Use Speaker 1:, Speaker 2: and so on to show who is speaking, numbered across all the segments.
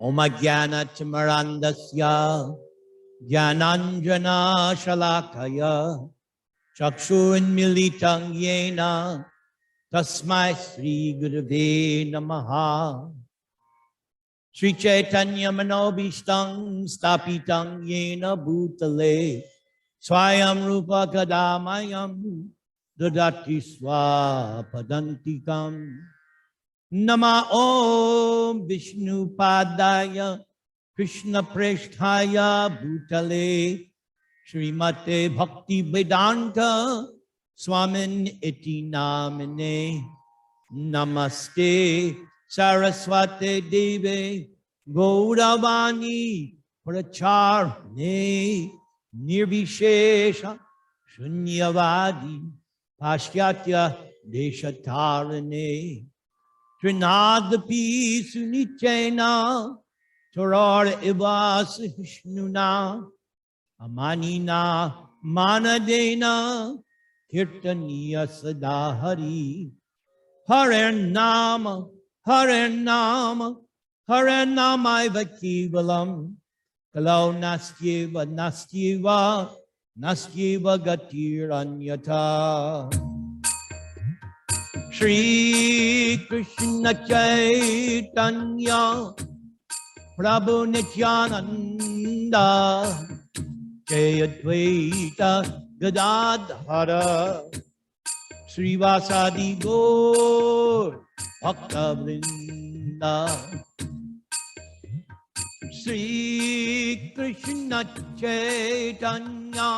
Speaker 1: Om Jnana Timarandasya Jnananjana Shalakaya Chakshurunmilitam Yena Tasmai Sri Gurave Namaha. Sri Chaitanya Manobhishtam Stapitam Yena Bhutale Swayam Rupa Kadamayam Dadati Swapadantikam. Nama Om Vishnu Padaya Krishna Presthaya Bhutale Srimate Bhakti Vedanta Swamin Iti Namine. Namaste Saraswate Deve Gauravani Pracharne Nirvishesha Shunyavadi Pashyatya Deshatarane Trinadapi Sunichena Toror Ivas Vishnuna Amanina Manadena Kirtaniya Sadahari Hare Nama Hare Nama Hare Nama Vakivalam Kalau Nastyeva Nastyeva Nastyeva Gatiranyata. Shri Krishna Chaitanya Prabhu Nityananda Jai Advaita Gadadhara Srivasadi Gaur Bhakta Vrinda. Shri Krishna Chaitanya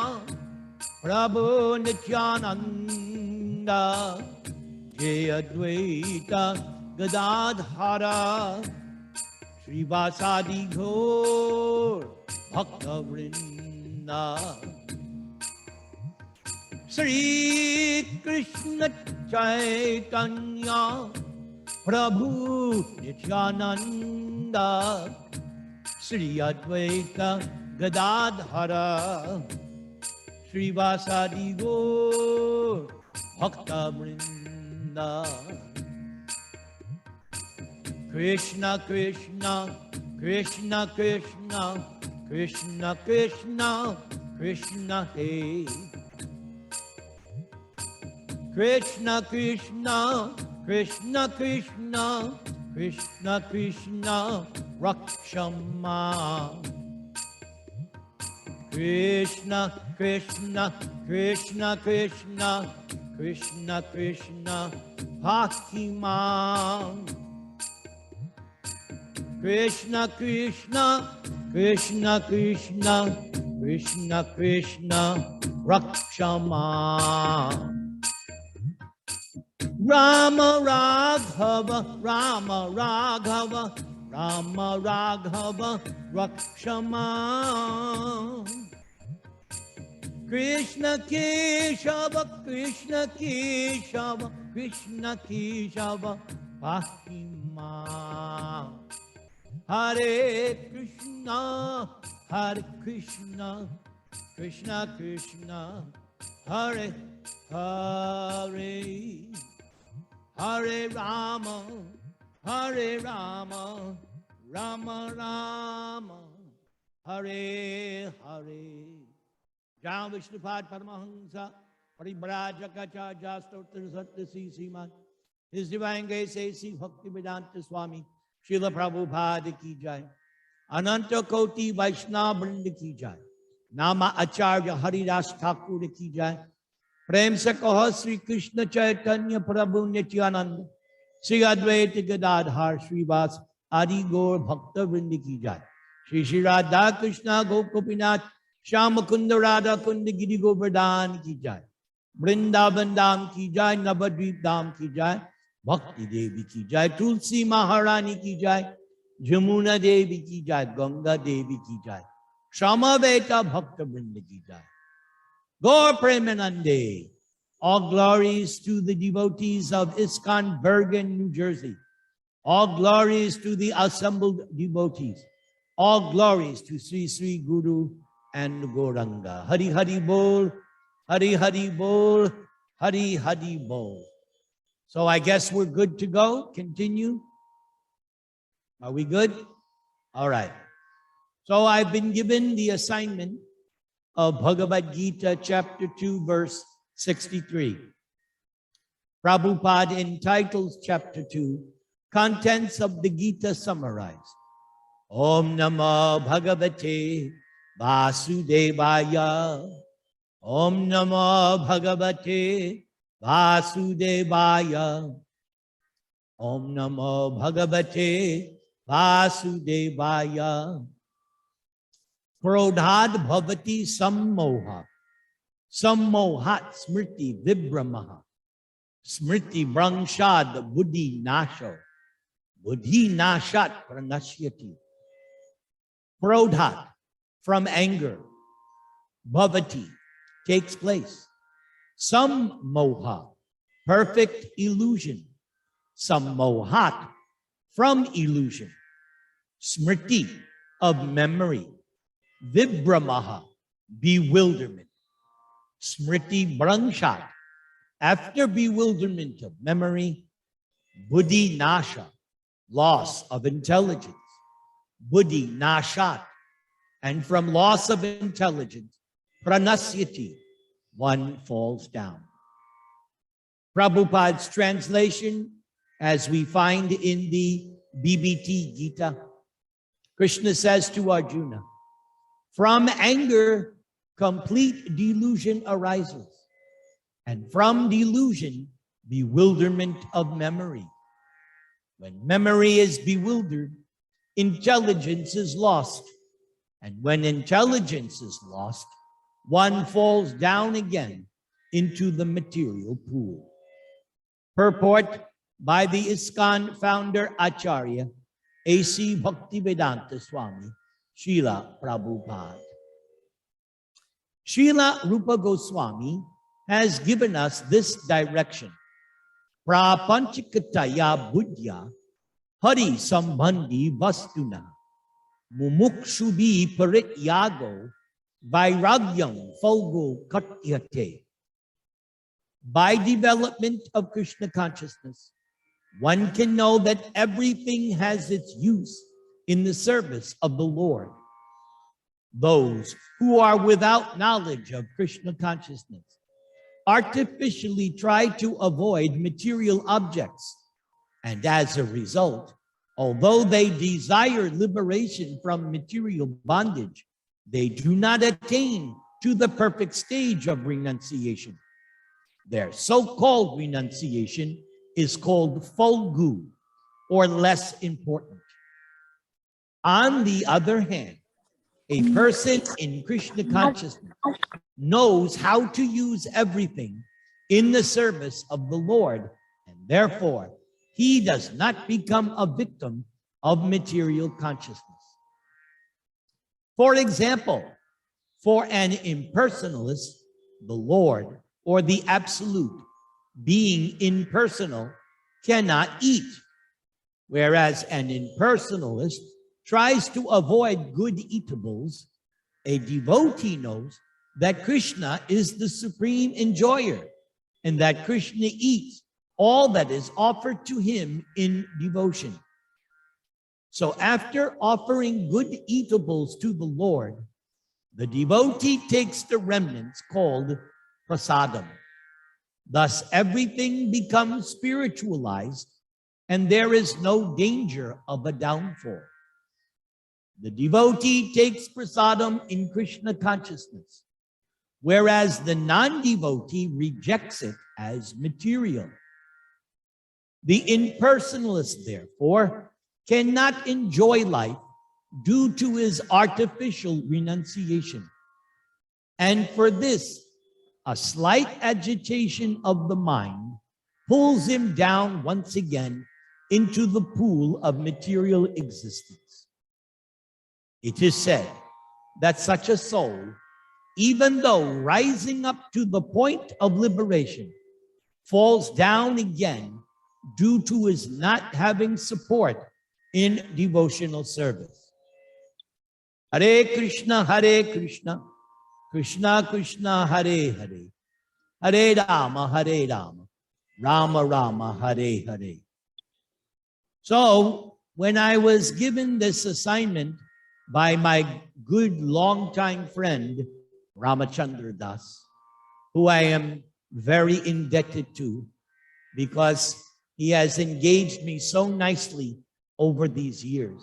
Speaker 1: Prabhu Nityananda Jai Advaita Gadadhara Srivasadi Gaur Bhakta Vrinda. Shri Krishna Chaitanya Prabhu Nityananda Shri Advaita Gadadhara Srivasadi Gaur Bhakta Vrinda. Krishna Krishna Krishna Krishna Krishna Krishna Krishna He Krishna Krishna Krishna Krishna Krishna Krishna Rakshama. Krishna Krishna Krishna Krishna Krishna Krishna Hakima. Krishna Krishna Krishna Krishna Krishna Krishna Rakshama. Rama Raghava Rama Raghava Rama Raghava Rakshama. Krishna Keshava Krishna Keshava Krishna Keshava Pahima. Hare Krishna Krishna Krishna Hare Hare Hare Rama Rama Rama Hare Hare. Jam Vishnupad Paramahansa Paribrajakacha Stotra Satyasi Sriman. His Divine Grace A.C. Bhaktivedanta Swami Srila Prabhupada ki jai. Ananta Koti Vaishnava Vrinda ki jai. Nama Acharya Haridas Thakur ki jai. Prem se kaho Sri Krishna Chaitanya Prabhu Nityananda Sri Advaita Gadadhar Srivas Adi Gaur Bhakta Vrinda ki jai. Shri Shri Radha Krishna Gopinath Shyamakunda Radha Kunda Giri Govardhan ki jai. Vrindavan Dham ki jai. Navadvip Dham ki jai. Bhakti Devi ki jai. Tulsi Maharani ki jai. Jamuna Devi ki jai. Ganga Devi ki jai. Shamaveta Bhakta Vrinda ki jai. Gaur Premanande. All glories to the devotees of ISKCON Bergen, New Jersey. All glories to the assembled devotees. All glories to Sri Sri Guru and Gauranga. Hari Hari Bol, Hari Hari Bol, Hari Hari Bol. So I guess we're good to go. Continue. Are we good? All right. So I've been given the assignment of Bhagavad-Gita chapter 2 verse 63. Prabhupada entitles chapter 2, contents of the Gita summarized. Om Namo Bhagavate Vasudevaya. Om Namo Bhagavate Vasudevaya. Om Namo Bhagavate Vasudevaya. Krodhad bhavati sammoha. Sammohat smriti vibramaha. Smriti brangshad buddhi nasho. Buddhi nashat pranasyati. Krodhat, from anger. Bhavati, takes place. Sammoha, perfect illusion. Sammohat, from illusion. Smriti, of memory. Vibramaha, bewilderment. Smriti brangshat, after bewilderment of memory. Buddhi nasha, loss of intelligence. Buddhi nashat, and from loss of intelligence, pranasyati, one falls down. Prabhupada's translation, as we find in the BBT Gita, Krishna says to Arjuna, from anger, complete delusion arises. And from delusion, bewilderment of memory. When memory is bewildered, intelligence is lost. And when intelligence is lost, one falls down again into the material pool. Purport by the ISKCON founder Acharya, A.C. Bhaktivedanta Swami, Srila Prabhupada. Srila Rupa Goswami has given us this direction. Prapanchikataya buddhya hari sambandhi vastuna mumukshubhi parityago vairagyam folgo katyate. By development of Krishna consciousness, one can know that everything has its use in the service of the Lord. Those who are without knowledge of Krishna consciousness artificially try to avoid material objects. And as a result, although they desire liberation from material bondage, they do not attain to the perfect stage of renunciation. Their so-called renunciation is called folgu, or less important. On the other hand, a person in Krishna consciousness knows how to use everything in the service of the Lord, and therefore he does not become a victim of material consciousness. For example, for an impersonalist, the Lord, or the Absolute, being impersonal, cannot eat, whereas an impersonalist tries to avoid good eatables. A devotee knows that Krishna is the supreme enjoyer and that Krishna eats all that is offered to him in devotion. So after offering good eatables to the Lord, the devotee takes the remnants called prasadam. Thus everything becomes spiritualized and there is no danger of a downfall. The devotee takes prasadam in Krishna consciousness, whereas the non-devotee rejects it as material. The impersonalist, therefore, cannot enjoy life due to his artificial renunciation. And for this, a slight agitation of the mind pulls him down once again into the pool of material existence. It is said that such a soul, even though rising up to the point of liberation, falls down again due to his not having support in devotional service. Hare Krishna, Krishna Krishna, Hare Hare, Hare Rama, Rama Rama, Hare Hare. So, when I was given this assignment by my good longtime friend, Ramachandra Das, who I am very indebted to because he has engaged me so nicely over these years.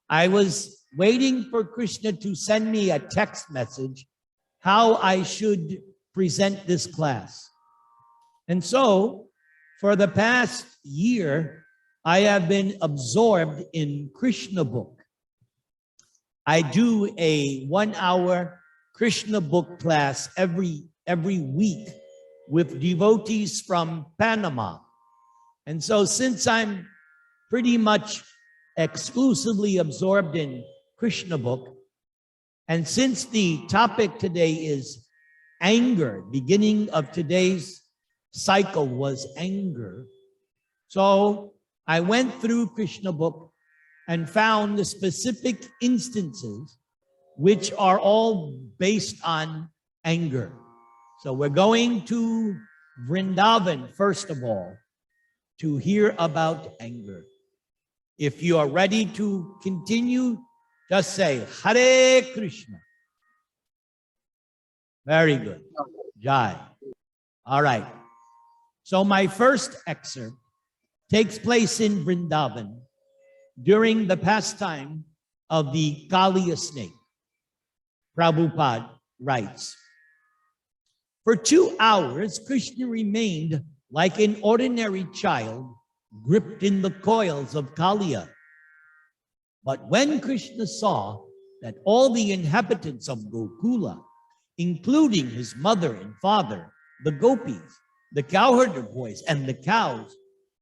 Speaker 1: I was waiting for Krishna to send me a text message how I should present this class. And so, for the past year, I have been absorbed in Krishna book. I do a 1-hour Krishna book class every week with devotees from Panama. And so since I'm pretty much exclusively absorbed in Krishna book, and since the topic today is anger, beginning of today's cycle was anger, so I went through Krishna book and found the specific instances which are all based on anger. So we're going to Vrindavan, first of all, to hear about anger. If you are ready to continue, just say, Hare Krishna. Very good. Jai. All right. So my first excerpt takes place in Vrindavan during the pastime of the Kaliya snake. Prabhupada writes, for 2 hours, Krishna remained like an ordinary child gripped in the coils of Kaliya. But when Krishna saw that all the inhabitants of Gokula, including his mother and father, the gopis, the cowherder boys, and the cows,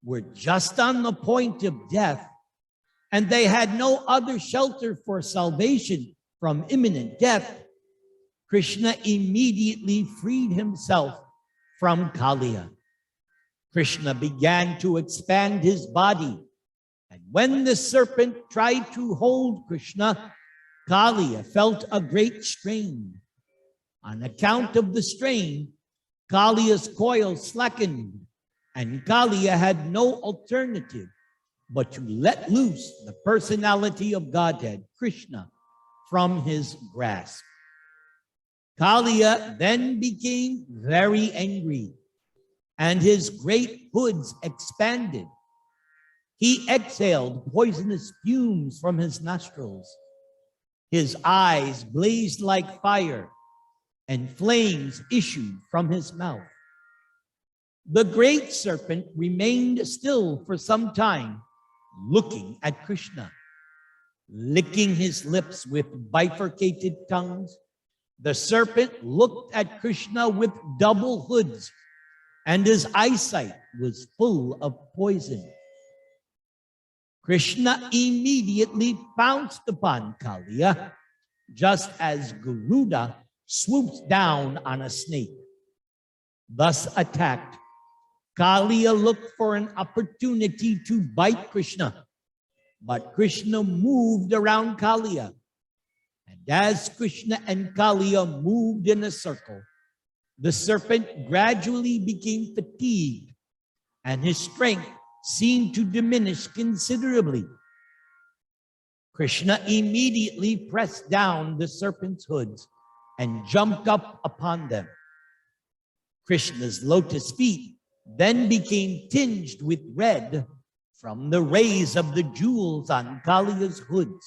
Speaker 1: were just on the point of death, and they had no other shelter for salvation from imminent death, Krishna immediately freed himself from Kaliya. Krishna began to expand his body, and when the serpent tried to hold Krishna, Kaliya felt a great strain. On account of the strain, Kaliya's coils slackened, and Kaliya had no alternative but to let loose the personality of Godhead, Krishna, from his grasp. Kaliya then became very angry, and his great hoods expanded. He exhaled poisonous fumes from his nostrils. His eyes blazed like fire, and flames issued from his mouth. The great serpent remained still for some time, looking at Krishna. Licking his lips with bifurcated tongues, the serpent looked at Krishna with double hoods, and his eyesight was full of poison. Krishna immediately pounced upon Kaliya, just as Garuda swoops down on a snake. Thus attacked, Kaliya looked for an opportunity to bite Krishna, but Krishna moved around Kaliya. And as Krishna and Kaliya moved in a circle, the serpent gradually became fatigued, and his strength seemed to diminish considerably. Krishna immediately pressed down the serpent's hoods and jumped up upon them. Krishna's lotus feet then became tinged with red from the rays of the jewels on Kaliya's hoods.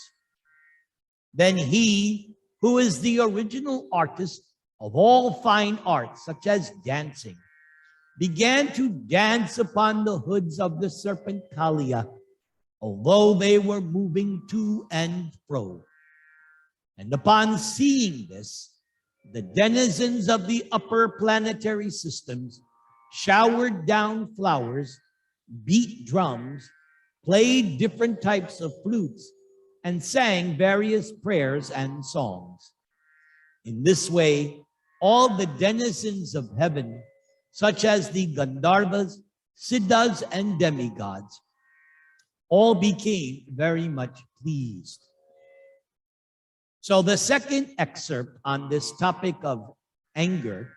Speaker 1: Then he, who is the original artist of all fine arts, such as dancing, began to dance upon the hoods of the serpent Kaliya, although they were moving to and fro. And upon seeing this, the denizens of the upper planetary systems showered down flowers, beat drums, played different types of flutes, and sang various prayers and songs. In this way, all the denizens of heaven, such as the Gandharvas, Siddhas, and demigods, all became very much pleased. So the second excerpt on this topic of anger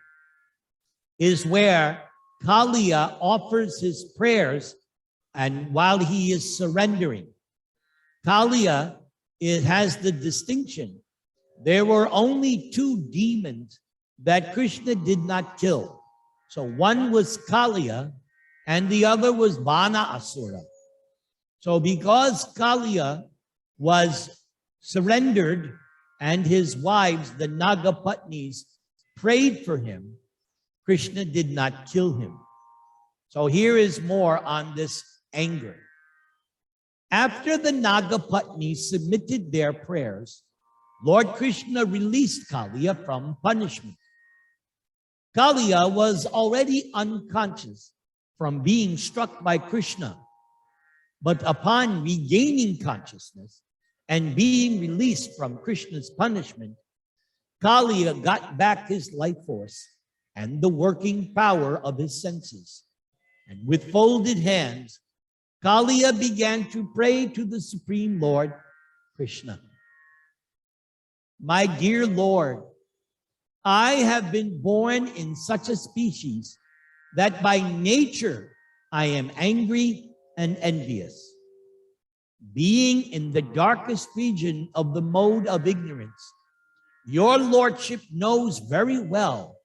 Speaker 1: is where Kaliya offers his prayers, and while he is surrendering, Kaliya, it has the distinction. There were only two demons that Krishna did not kill. So one was Kaliya and the other was Vana Asura. So because Kaliya was surrendered and his wives, the Nagapatnis, prayed for him, Krishna did not kill him. So here is more on this anger. After the Nagapatnis submitted their prayers, Lord Krishna released Kaliya from punishment. Kaliya was already unconscious from being struck by Krishna, but upon regaining consciousness and being released from Krishna's punishment, Kaliya got back his life force and the working power of his senses. And with folded hands, Kaliya began to pray to the Supreme Lord, Krishna. My dear Lord, I have been born in such a species that by nature I am angry and envious. Being in the darkest region of the mode of ignorance, your lordship knows very well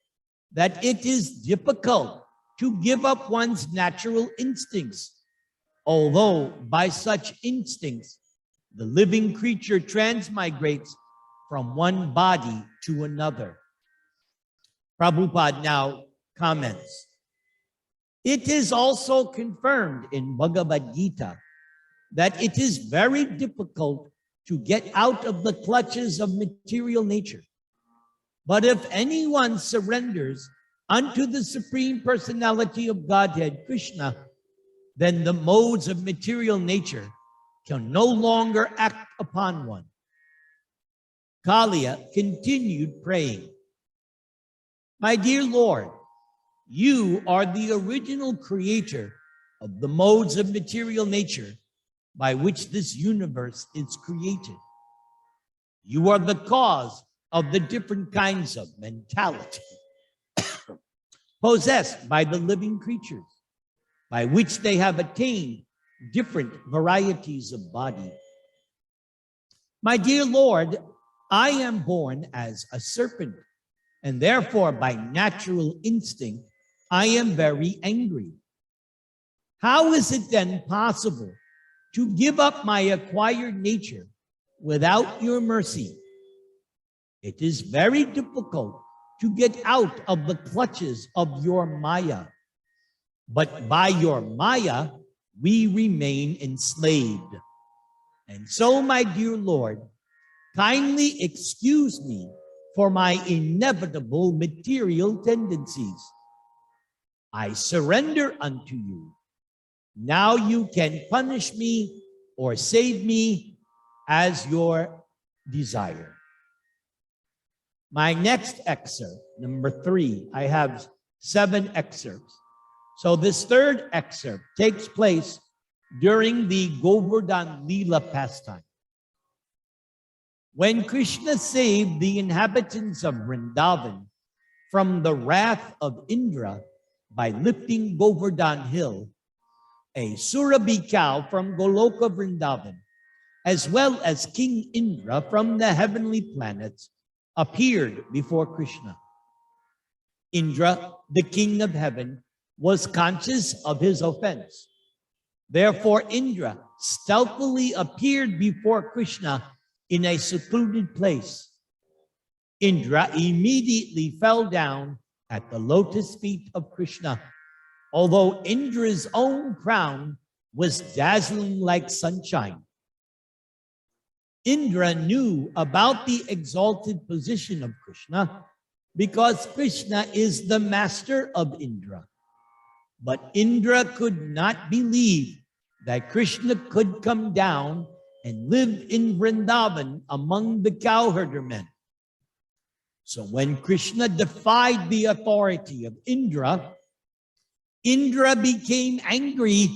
Speaker 1: that it is difficult to give up one's natural instincts, although by such instincts, the living creature transmigrates from one body to another. Prabhupada now comments, it is also confirmed in Bhagavad-Gita that it is very difficult to get out of the clutches of material nature. But if anyone surrenders unto the Supreme Personality of Godhead, Krishna, then the modes of material nature can no longer act upon one. Kaliya continued praying, my dear Lord, you are the original creator of the modes of material nature by which this universe is created. You are the cause of the different kinds of mentality possessed by the living creatures, by which they have attained different varieties of body. My dear Lord, I am born as a serpent, and therefore by natural instinct, I am very angry. How is it then possible to give up my acquired nature without your mercy? It is very difficult to get out of the clutches of your Maya. But by your Maya, we remain enslaved. And so, my dear Lord, kindly excuse me for my inevitable material tendencies. I surrender unto you. Now you can punish me or save me as your desire. My next excerpt, number 3, I have 7 excerpts. So this third excerpt takes place during the Govardhan Leela pastime. When Krishna saved the inhabitants of Vrindavan from the wrath of Indra by lifting Govardhan Hill, a Surabhi cow from Goloka Vrindavan, as well as King Indra from the heavenly planets, appeared before Krishna. Indra, the king of heaven, was conscious of his offense. Therefore, Indra stealthily appeared before Krishna in a secluded place. Indra immediately fell down at the lotus feet of Krishna, although Indra's own crown was dazzling like sunshine. Indra knew about the exalted position of Krishna because Krishna is the master of Indra. But Indra could not believe that Krishna could come down and live in Vrindavan among the cowherder men. So when Krishna defied the authority of Indra, Indra became angry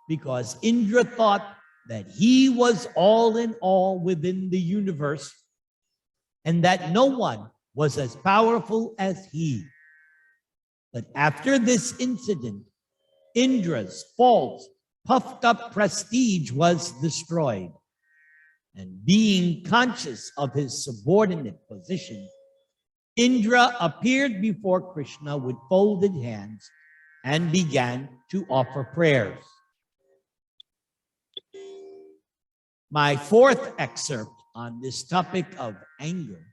Speaker 1: because Indra thought that he was all in all within the universe and that no one was as powerful as he. But after this incident, Indra's false, puffed up prestige was destroyed. and being conscious of his subordinate position, Indra appeared before Krishna with folded hands and began to offer prayers. My fourth excerpt on this topic of anger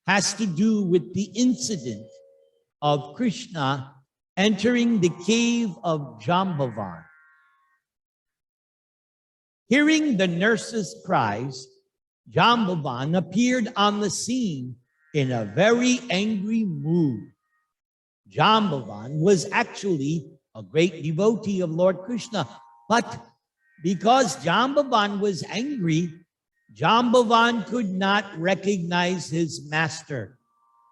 Speaker 1: has to do with the incident of Krishna entering the cave of Jambavan. Hearing the nurse's cries, Jambavan appeared on the scene in a very angry mood. Jambavan was actually a great devotee of Lord Krishna, but because Jambavan was angry, Jambavan could not recognize his master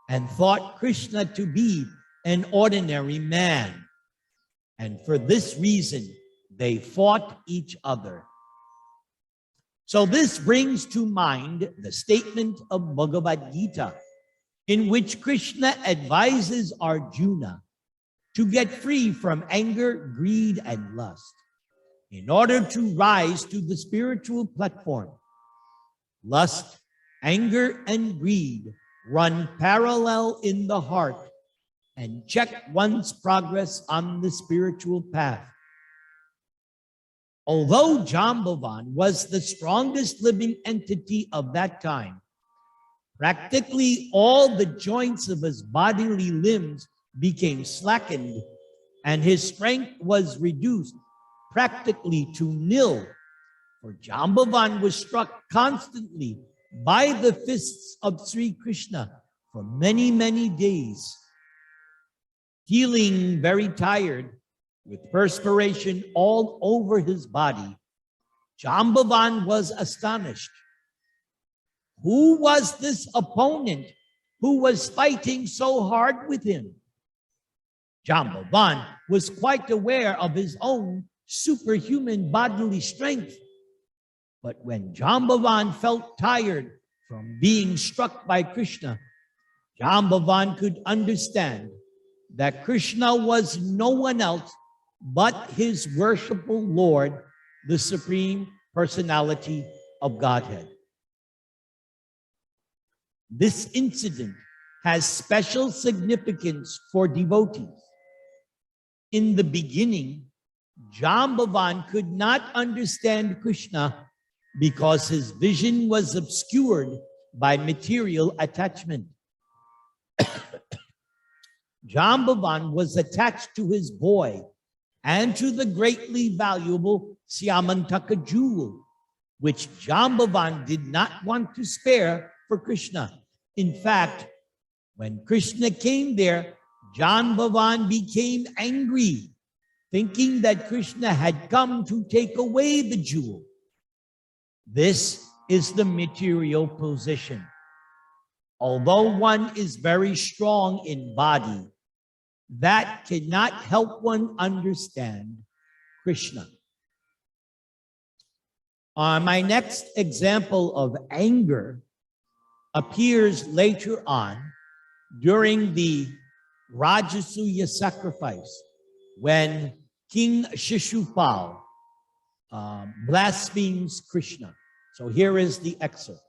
Speaker 1: and thought Krishna to be an ordinary man. And for this reason, they fought each other. So this brings to mind the statement of Bhagavad-Gita, in which Krishna advises Arjuna to get free from anger, greed, and lust in order to rise to the spiritual platform. Lust, anger, and greed run parallel in the heart and check one's progress on the spiritual path. Although Jambavan was the strongest living entity of that time, practically all the joints of his bodily limbs became slackened and his strength was reduced practically to nil. For Jambavan was struck constantly by the fists of Sri Krishna for many, many days. Feeling very tired, with perspiration all over his body, Jambavan was astonished. Who was this opponent who was fighting so hard with him? Jambavan was quite aware of his own superhuman bodily strength. But when Jambavan felt tired from being struck by Krishna, Jambavan could understand that Krishna was no one else but his worshipful Lord, the Supreme Personality of Godhead. This incident has special significance for devotees. In the beginning, Jambavan could not understand Krishna because his vision was obscured by material attachment. Jambavan was attached to his boy and to the greatly valuable Syamantaka jewel, which Jambavan did not want to spare for Krishna. In fact, when Krishna came there, Jambavan became angry, thinking that Krishna had come to take away the jewel. This is the material position. Although one is very strong in body, that cannot help one understand Krishna. My next example of anger appears later on during the Rajasuya sacrifice, when King Shishupal blasphemes Krishna. So here is the excerpt.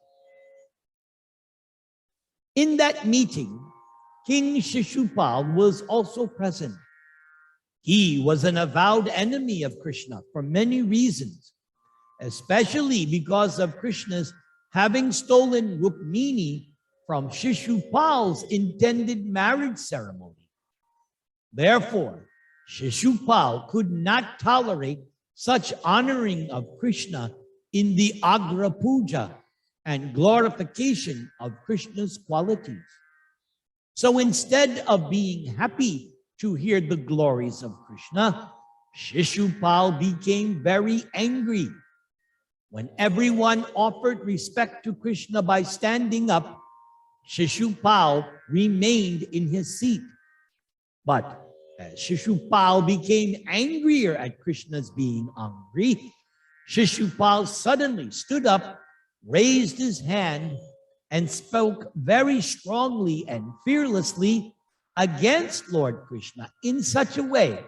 Speaker 1: In that meeting, King Shishupal was also present. He was an avowed enemy of Krishna for many reasons, especially because of Krishna's having stolen Rukmini from Shishupal's intended marriage ceremony. Therefore, Shishupal could not tolerate such honoring of Krishna in the Agra Puja and glorification of Krishna's qualities. So instead of being happy to hear the glories of Krishna, Shishupal became very angry. When everyone offered respect to Krishna by standing up, Shishupal remained in his seat. But as Shishupal became angrier at Krishna's being angry, Shishupal suddenly stood up, raised his hand, and spoke very strongly and fearlessly against Lord Krishna in such a way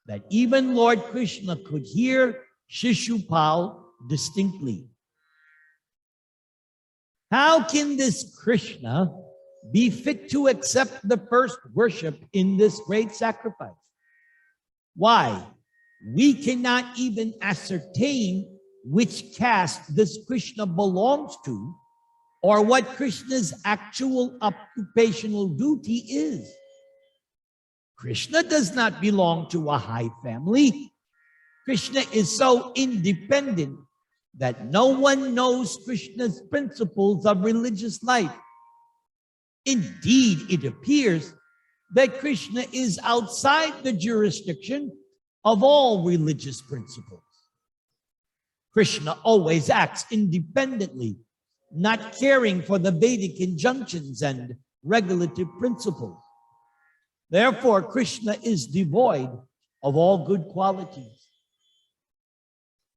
Speaker 1: that even Lord Krishna could hear Shishupal distinctly. How can this Krishna be fit to accept the first worship in this great sacrifice? Why? We cannot even ascertain which caste this Krishna belongs to or what Krishna's actual occupational duty is. Krishna does not belong to a high family. Krishna is so independent that no one knows Krishna's principles of religious life. Indeed, it appears that Krishna is outside the jurisdiction of all religious principles. Krishna always acts independently, not caring for the Vedic injunctions and regulative principles. Therefore, Krishna is devoid of all good qualities.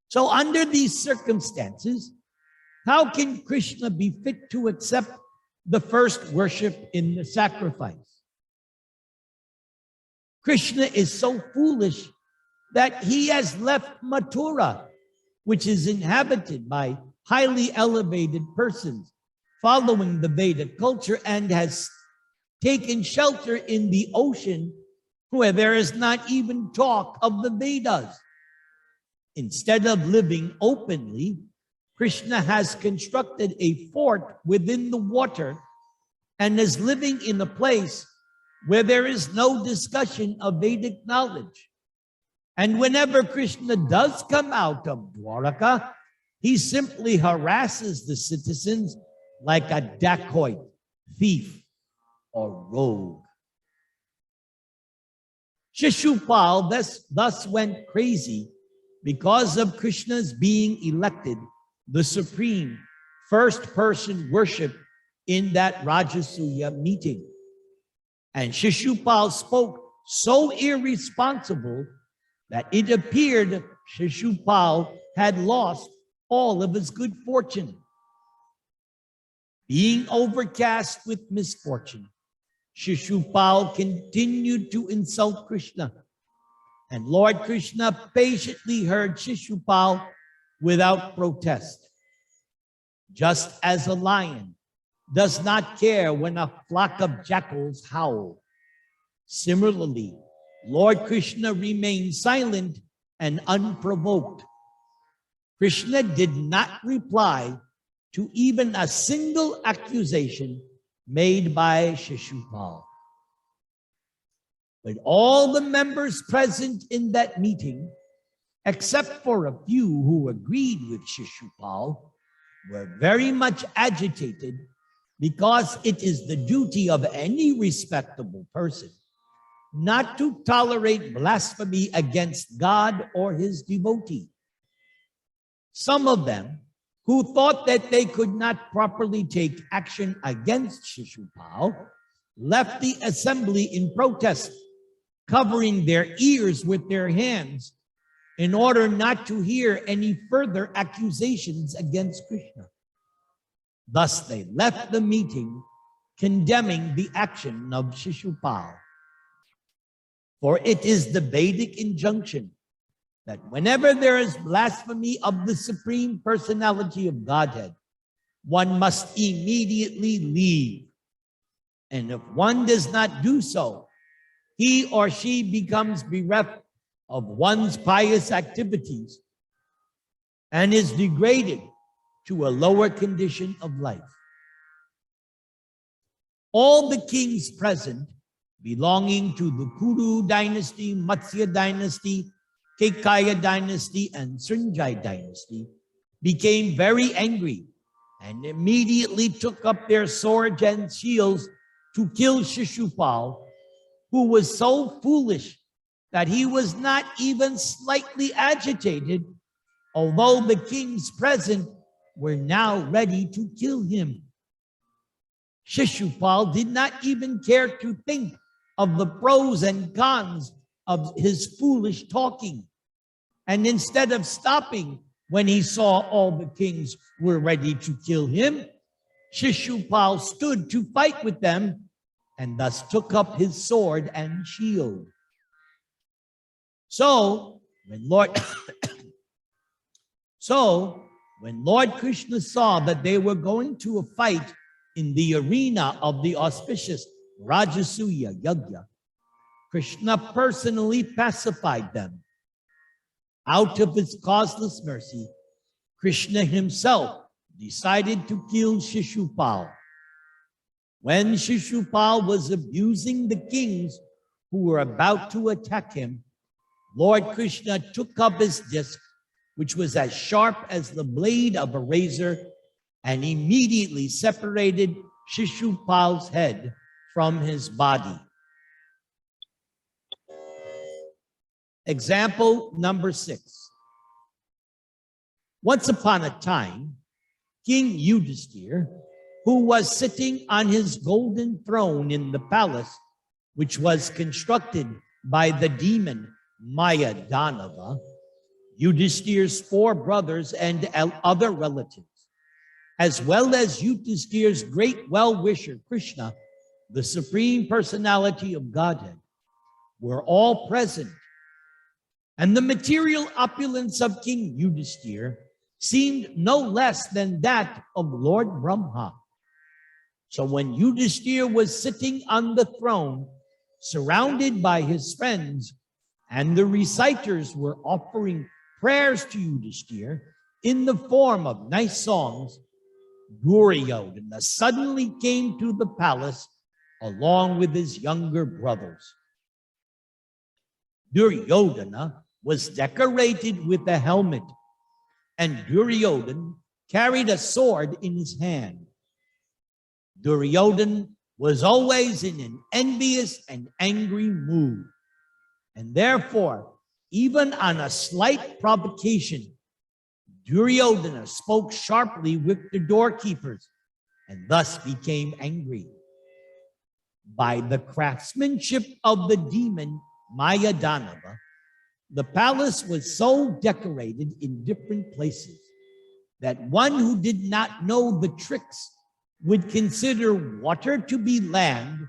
Speaker 1: So under these circumstances, how can Krishna be fit to accept the first worship in the sacrifice? Krishna is so foolish that he has left Mathura, which is inhabited by highly elevated persons following the Vedic culture, and has taken shelter in the ocean where there is not even talk of the Vedas. Instead of living openly, Krishna has constructed a fort within the water and is living in a place where there is no discussion of Vedic knowledge. And whenever Krishna does come out of Dwaraka, he simply harasses the citizens like a dacoit, thief, or rogue. Shishupal thus went crazy because of Krishna's being elected the supreme first-person worship in that Rajasuya meeting. And Shishupal spoke so irresponsible that it appeared Shishupal had lost all of his good fortune. Being overcast with misfortune, Shishupal continued to insult Krishna. And Lord Krishna patiently heard Shishupal without protest. Just as a lion does not care when a flock of jackals howl, similarly, Lord Krishna remained silent and unprovoked. Krishna did not reply to even a single accusation made by Shishupal. But all the members present in that meeting, except for a few who agreed with Shishupal, were very much agitated because it is the duty of any respectable person not to tolerate blasphemy against God or his devotee. Some of them, who thought that they could not properly take action against Shishupal, left the assembly in protest, covering their ears with their hands in order not to hear any further accusations against Krishna. Thus they left the meeting condemning the action of Shishupal. For it is the Vedic injunction that whenever there is blasphemy of the Supreme Personality of Godhead, one must immediately leave. And if one does not do so, he or she becomes bereft of one's pious activities and is degraded to a lower condition of life. All the kings present, belonging to the Kuru dynasty, Matsya dynasty, Kekaya dynasty, and Srinjai dynasty, became very angry and immediately took up their swords and shields to kill Shishupal, who was so foolish that he was not even slightly agitated, although the kings present were now ready to kill him. Shishupal did not even care to think of the pros and cons of his foolish talking. And instead of stopping when he saw all the kings were ready to kill him, Shishupal stood to fight with them and thus took up his sword and shield. So when Lord When Lord Krishna saw that they were going to a fight in the arena of the auspicious Rajasuya Yajna, Krishna personally pacified them. Out of his causeless mercy, Krishna himself decided to kill Shishupal. When Shishupal was abusing the kings who were about to attack him, Lord Krishna took up his disc, which was as sharp as the blade of a razor, and immediately separated Shishupal's head from his body. Example number 6. Once upon a time, King Yudhisthira, who was sitting on his golden throne in the palace, which was constructed by the demon Maya Danava, Yudhisthira's 4 brothers and other relatives, as well as Yudhisthira's great well-wisher Krishna, the Supreme Personality of Godhead, were all present. And the material opulence of King Yudhisthira seemed no less than that of Lord Brahma. So when Yudhisthira was sitting on the throne, surrounded by his friends, and the reciters were offering prayers to Yudhisthira in the form of nice songs, Duryodhana suddenly came to the palace along with his younger brothers. Duryodhana was decorated with a helmet, and Duryodhana carried a sword in his hand. Duryodhana was always in an envious and angry mood, and therefore, even on a slight provocation, Duryodhana spoke sharply with the doorkeepers and thus became angry. By the craftsmanship of the demon Maya Danava, the palace was so decorated in different places that one who did not know the tricks would consider water to be land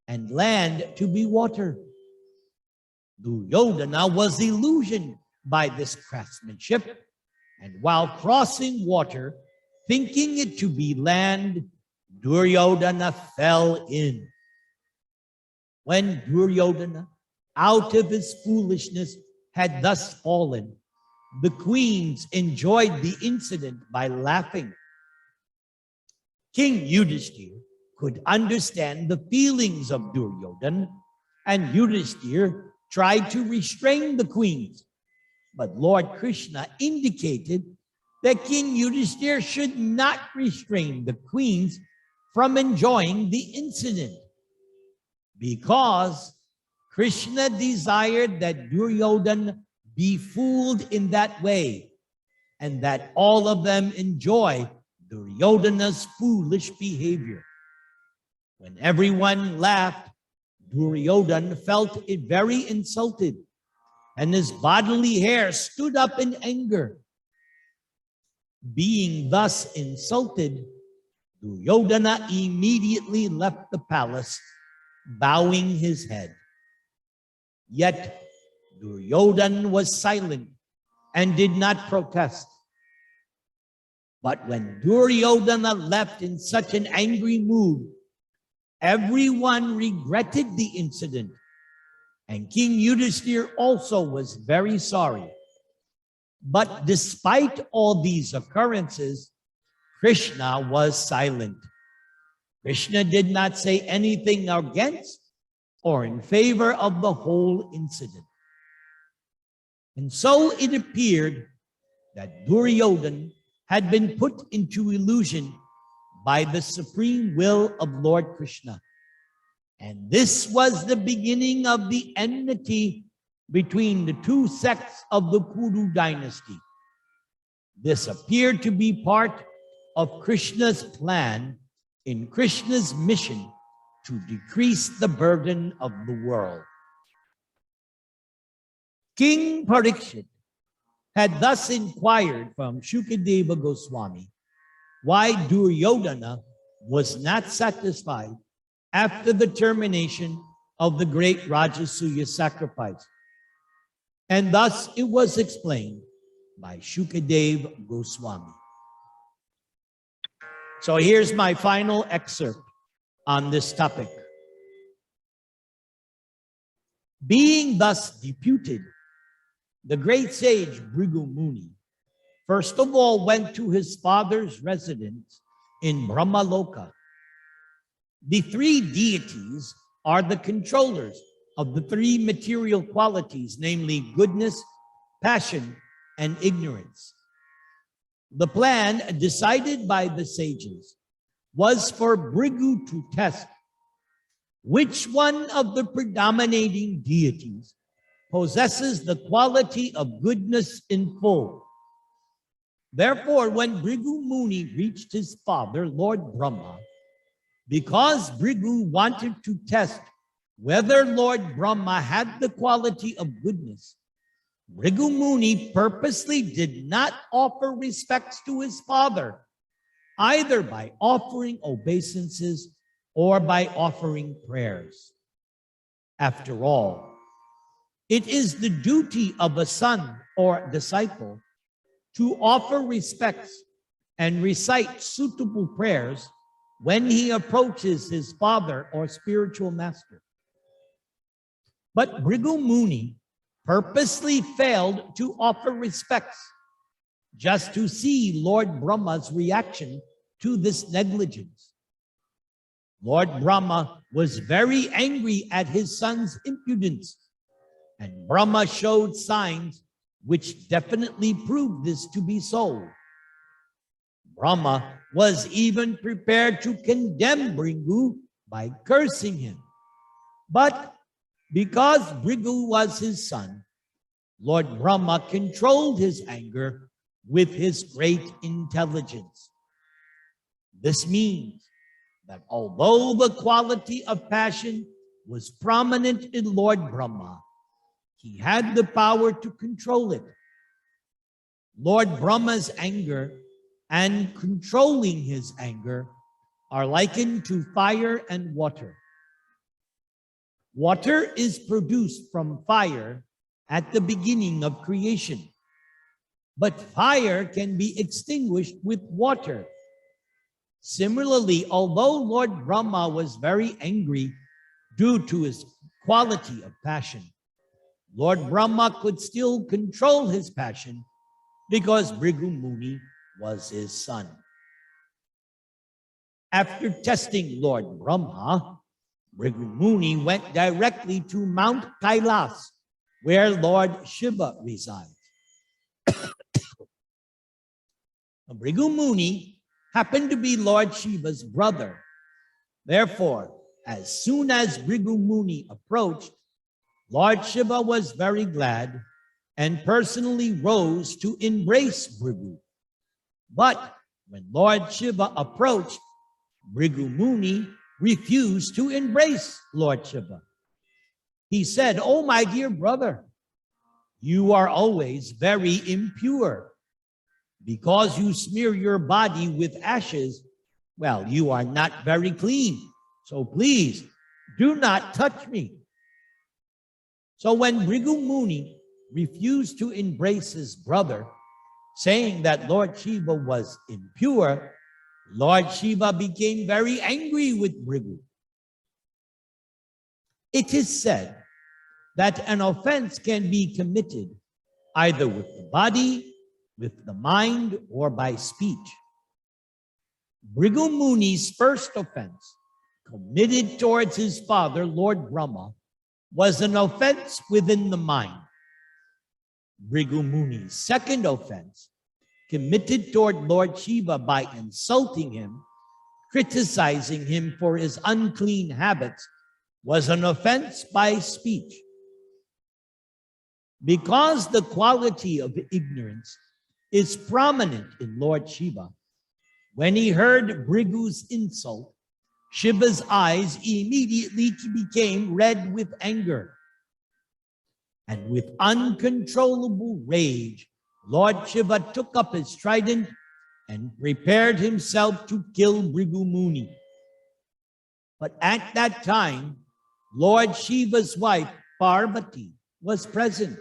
Speaker 1: and land to be water. Duryodhana was illusioned by this craftsmanship, and while crossing water, thinking it to be land, Duryodhana fell in. When Duryodhana, out of his foolishness, had thus fallen, the queens enjoyed the incident by laughing. King Yudhisthira could understand the feelings of Duryodhana, and Yudhisthira tried to restrain the queens. But Lord Krishna indicated that King Yudhisthira should not restrain the queens from enjoying the incident, because Krishna desired that Duryodhana be fooled in that way, and that all of them enjoy Duryodhana's foolish behavior. When everyone laughed, Duryodhana felt it very insulted, and his bodily hair stood up in anger. Being thus insulted, Duryodhana immediately left the palace, bowing his head. Yet Duryodhana was silent and did not protest. But when Duryodhana left in such an angry mood, everyone regretted the incident, and King Yudhisthira also was very sorry. But despite all these occurrences, Krishna was silent. Krishna did not say anything against or in favor of the whole incident. And so it appeared that Duryodhana had been put into illusion by the supreme will of Lord Krishna. And this was the beginning of the enmity between the 2 sects of the Kuru dynasty. This appeared to be part of Krishna's plan in Krishna's mission to decrease the burden of the world. King Parikshit had thus inquired from Shukadeva Goswami why Duryodhana was not satisfied after the termination of the great Rajasuya sacrifice. And thus it was explained by Shukadeva Goswami. So here's my final excerpt on this topic. Being thus deputed, the great sage Bhrigu Muni first of all went to his father's residence in Brahmaloka. The three deities are the controllers of the three material qualities, namely goodness, passion, and ignorance. The plan decided by the sages was for Bhrigu to test which one of the predominating deities possesses the quality of goodness in full. Therefore, when Bhrigu Muni reached his father, Lord Brahma, because Bhrigu wanted to test whether Lord Brahma had the quality of goodness, Bhrigu Muni purposely did not offer respects to his father, either by offering obeisances or by offering prayers. After all, it is the duty of a son or disciple to offer respects and recite suitable prayers when he approaches his father or spiritual master. But Bhrigu Muni purposely failed to offer respects just to see Lord Brahma's reaction to this negligence. Lord Brahma was very angry at his son's impudence, and Brahma showed signs which definitely proved this to be so. Brahma was even prepared to condemn Bhrigu by cursing him. But because Bhrigu was his son, Lord Brahma controlled his anger with his great intelligence. This means that although the quality of passion was prominent in Lord Brahma, he had the power to control it. Lord Brahma's anger and controlling his anger are likened to fire and water. Water is produced from fire at the beginning of creation, but fire can be extinguished with water. Similarly, although Lord Brahma was very angry due to his quality of passion, Lord Brahma could still control his passion because Bhrigu Muni was his son. After testing Lord Brahma, Bhrigu Muni went directly to Mount Kailas, where Lord Shiva resides. Bhrigu Muni happened to be Lord Shiva's brother. Therefore, as soon as Bhrigu Muni approached, Lord Shiva was very glad and personally rose to embrace Bhrigu. But when Lord Shiva approached, Bhrigu Muni refused to embrace Lord Shiva. He said, "Oh, my dear brother, you are always very impure. Because you smear your body with ashes, well, you are not very clean. So please, do not touch me." So when Bhrigu Muni refused to embrace his brother, saying that Lord Shiva was impure, Lord Shiva became very angry with Bhrigu. It is said that an offense can be committed either with the body, with the mind, or by speech. Bhrigu Muni's first offense, committed towards his father, Lord Brahma, was an offense within the mind. Bhrigu Muni's second offense, committed toward Lord Shiva by insulting him, criticizing him for his unclean habits, was an offense by speech. Because the quality of ignorance is prominent in Lord Shiva, when he heard Bhrigu's insult, Shiva's eyes immediately became red with anger. And with uncontrollable rage, Lord Shiva took up his trident and prepared himself to kill Bhrigu Muni. But at that time, Lord Shiva's wife, Parvati, was present.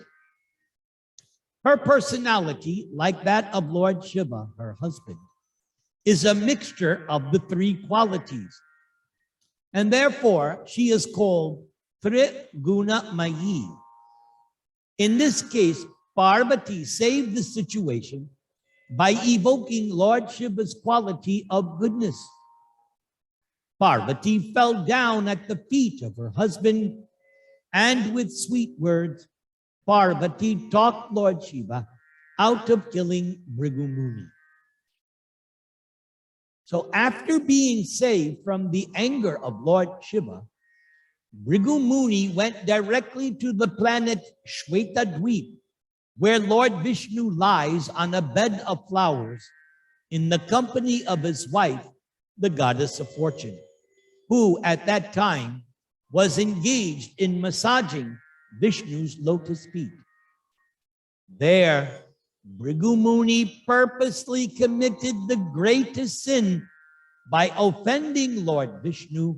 Speaker 1: Her personality, like that of Lord Shiva, her husband, is a mixture of the three qualities. And therefore, she is called Triguna Mayi. In this case, Parvati saved the situation by evoking Lord Shiva's quality of goodness. Parvati fell down at the feet of her husband, and with sweet words, Parvati talked Lord Shiva out of killing Bhrigu Muni. So after being saved from the anger of Lord Shiva, Bhrigu Muni went directly to the planet Shwetadweep, where Lord Vishnu lies on a bed of flowers in the company of his wife, the goddess of fortune, who at that time was engaged in massaging Vishnu's lotus feet. There, Bhrigu Muni purposely committed the greatest sin by offending Lord Vishnu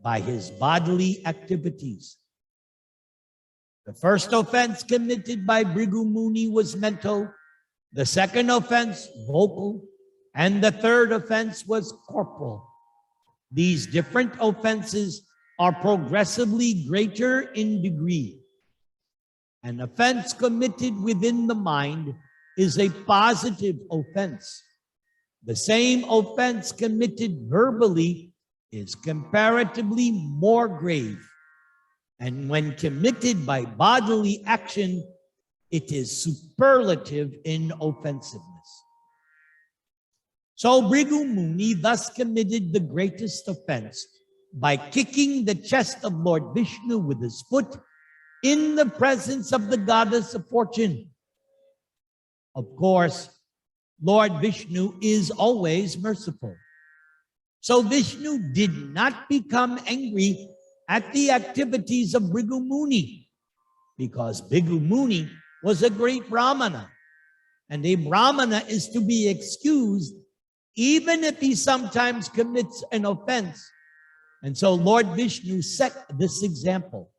Speaker 1: by his bodily activities. The first offense committed by Bhrigu Muni was mental, the second offense vocal, and the third offense was corporal. These different offenses are progressively greater in degree. An offense committed within the mind is a positive offense. The same offense committed verbally is comparatively more grave. And when committed by bodily action, it is superlative in offensiveness. So Bhrigu Muni thus committed the greatest offense by kicking the chest of Lord Vishnu with his foot in the presence of the goddess of fortune. Of course, Lord Vishnu is always merciful. So Vishnu did not become angry at the activities of Bhrigu Muni, because Bhrigu Muni was a great Brahmana, and a Brahmana is to be excused even if he sometimes commits an offense. And so Lord Vishnu set this example.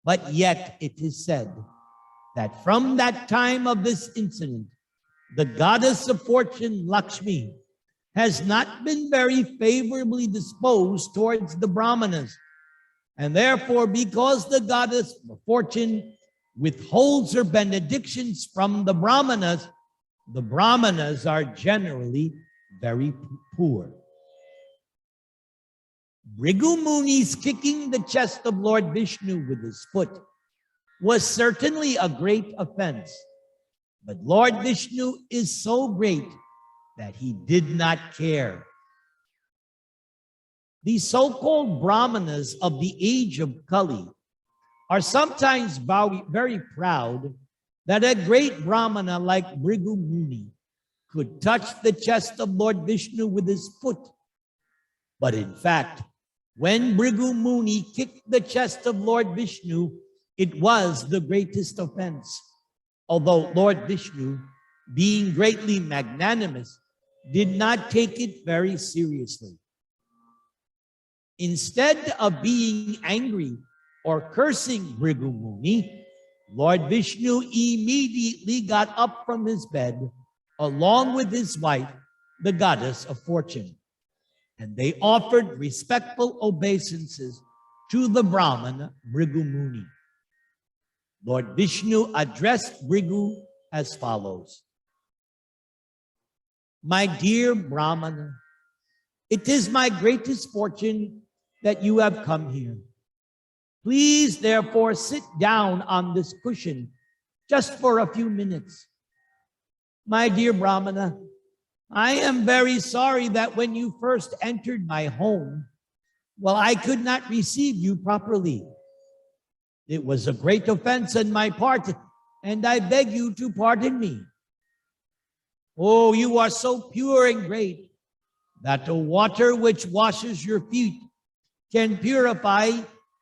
Speaker 1: But yet it is said that from that time of this incident, the goddess of fortune, Lakshmi, has not been very favorably disposed towards the Brahmanas. And therefore, because the goddess of fortune withholds her benedictions from the Brahmanas are generally very poor. Bhrigu Muni's kicking the chest of Lord Vishnu with his foot was certainly a great offense. But Lord Vishnu is so great that he did not care. These so-called Brahmanas of the age of Kali are sometimes very proud that a great Brahmana like Bhrigu Muni could touch the chest of Lord Vishnu with his foot. But in fact, when Bhrigu Muni kicked the chest of Lord Vishnu, it was the greatest offense. Although Lord Vishnu, being greatly magnanimous, did not take it very seriously. Instead of being angry or cursing Bhrigu Muni, Lord Vishnu immediately got up from his bed along with his wife, the goddess of fortune. And they offered respectful obeisances to the Brahmana Bhrigu Muni. Lord Vishnu addressed Bhrigu as follows. My dear Brahmana, it is my greatest fortune that you have come here. Please, therefore, sit down on this cushion just for a few minutes. My dear Brahmana, I am very sorry that when you first entered my home, I could not receive you properly. It was a great offense on my part, and I beg you to pardon me. Oh, you are so pure and great that the water which washes your feet can purify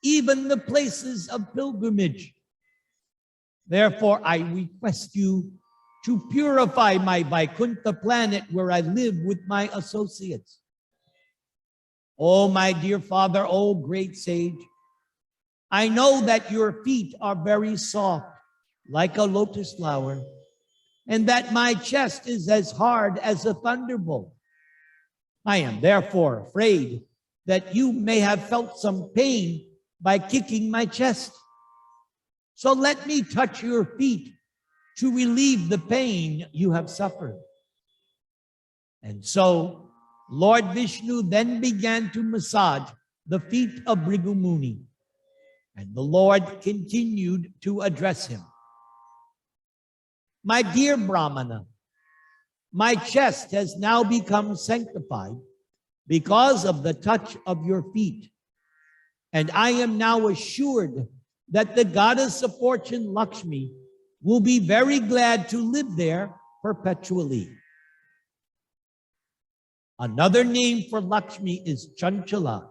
Speaker 1: even the places of pilgrimage. Therefore, I request you to purify my Vaikuntha planet where I live with my associates. Oh, my dear father, oh great sage, I know that your feet are very soft, like a lotus flower, and that my chest is as hard as a thunderbolt. I am therefore afraid that you may have felt some pain by kicking my chest. So let me touch your feet to relieve the pain you have suffered. And so Lord Vishnu then began to massage the feet of Bhrigu Muni, and the Lord continued to address him. My dear Brahmana, my chest has now become sanctified because of the touch of your feet, and I am now assured that the goddess of fortune, Lakshmi, will be very glad to live there perpetually. Another name for Lakshmi is Chanchala,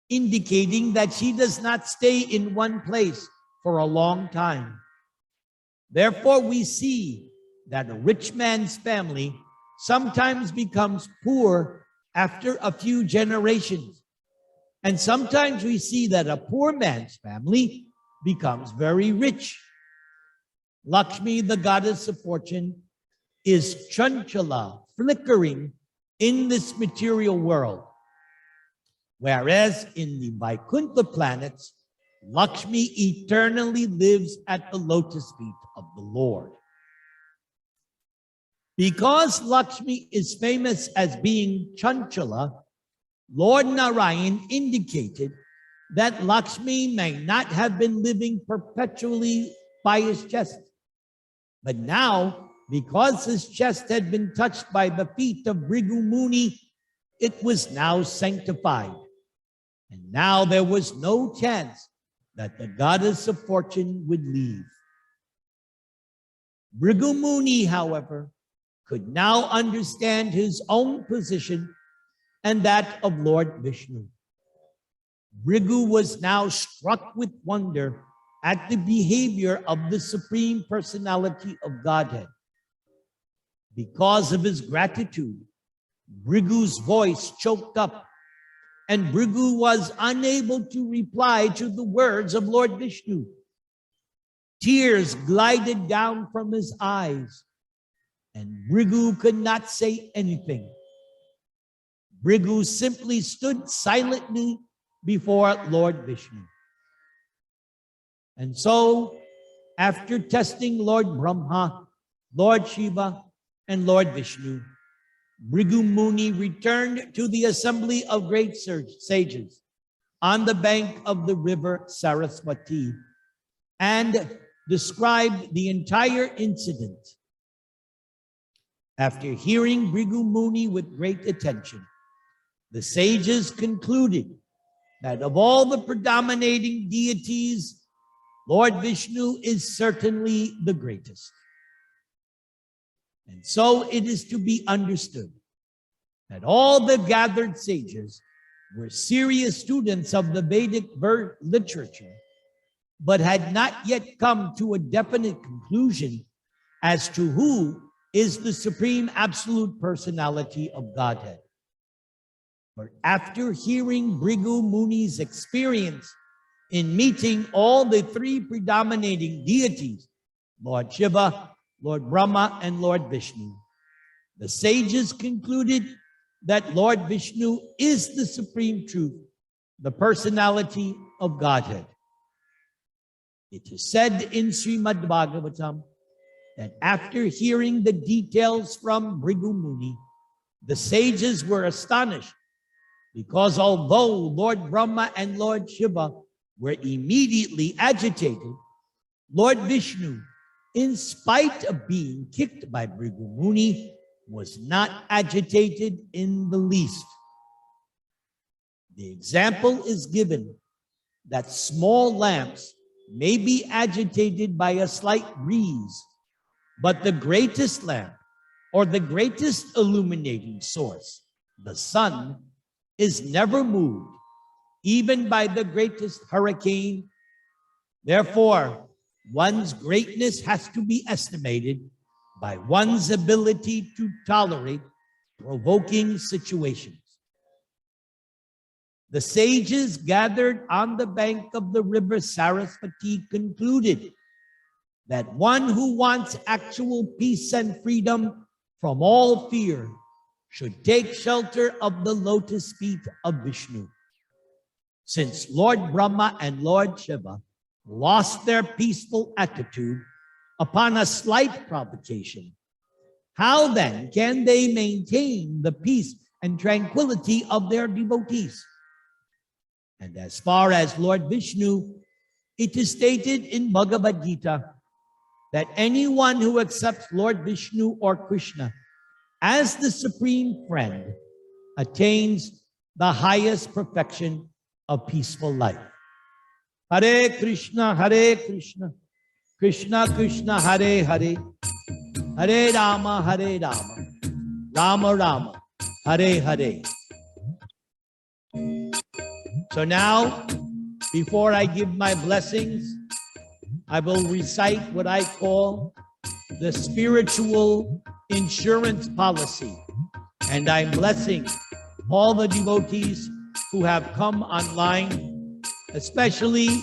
Speaker 1: indicating that she does not stay in one place for a long time. Therefore, we see that a rich man's family sometimes becomes poor after a few generations. And sometimes we see that a poor man's family becomes very rich. Lakshmi, the goddess of fortune, is Chanchala, flickering in this material world. Whereas in the Vaikuntha planets, Lakshmi eternally lives at the lotus feet of the Lord. Because Lakshmi is famous as being Chanchala, Lord Narayan indicated that Lakshmi may not have been living perpetually by his chest. But now, because his chest had been touched by the feet of Bhrigu Muni, it was now sanctified. And now there was no chance that the goddess of fortune would leave. Bhrigu Muni, however, could now understand his own position and that of Lord Vishnu. Bhrigu was now struck with wonder at the behavior of the Supreme Personality of Godhead. Because of his gratitude, Bhrigu's voice choked up, and Bhrigu was unable to reply to the words of Lord Vishnu. Tears glided down from his eyes, and Bhrigu could not say anything. Bhrigu simply stood silently before Lord Vishnu. And so, after testing Lord Brahma, Lord Shiva, and Lord Vishnu, Bhrigu Muni returned to the assembly of great sages on the bank of the river Saraswati and described the entire incident. After hearing Bhrigu Muni with great attention, the sages concluded that of all the predominating deities, Lord Vishnu is certainly the greatest. And so it is to be understood that all the gathered sages were serious students of the Vedic literature, but had not yet come to a definite conclusion as to who is the Supreme Absolute Personality of Godhead. But after hearing Bhrigu Muni's experience in meeting all the three predominating deities, Lord Shiva, Lord Brahma, and Lord Vishnu, the sages concluded that Lord Vishnu is the supreme truth, the personality of Godhead. It is said in Srimad-Bhagavatam that after hearing the details from Bhrigu Muni, the sages were astonished because although Lord Brahma and Lord Shiva were immediately agitated, Lord Vishnu, in spite of being kicked by Bhrigu Muni, was not agitated in the least. The example is given that small lamps may be agitated by a slight breeze, but the greatest lamp, or the greatest illuminating source, the sun, is never moved, even by the greatest hurricane. Therefore, one's greatness has to be estimated by one's ability to tolerate provoking situations. The sages gathered on the bank of the river Saraswati concluded that one who wants actual peace and freedom from all fear should take shelter of the lotus feet of Vishnu. Since Lord Brahma and Lord Shiva lost their peaceful attitude upon a slight provocation, how then can they maintain the peace and tranquility of their devotees? And as far as Lord Vishnu, it is stated in Bhagavad-Gita that anyone who accepts Lord Vishnu or Krishna as the supreme friend attains the highest perfection of peaceful life. Hare Krishna, Krishna Krishna, Hare Hare, Hare Rama, Rama Rama, Hare Hare. So now, before I give my blessings, I will recite what I call the spiritual insurance policy. And I'm blessing all the devotees who have come online, especially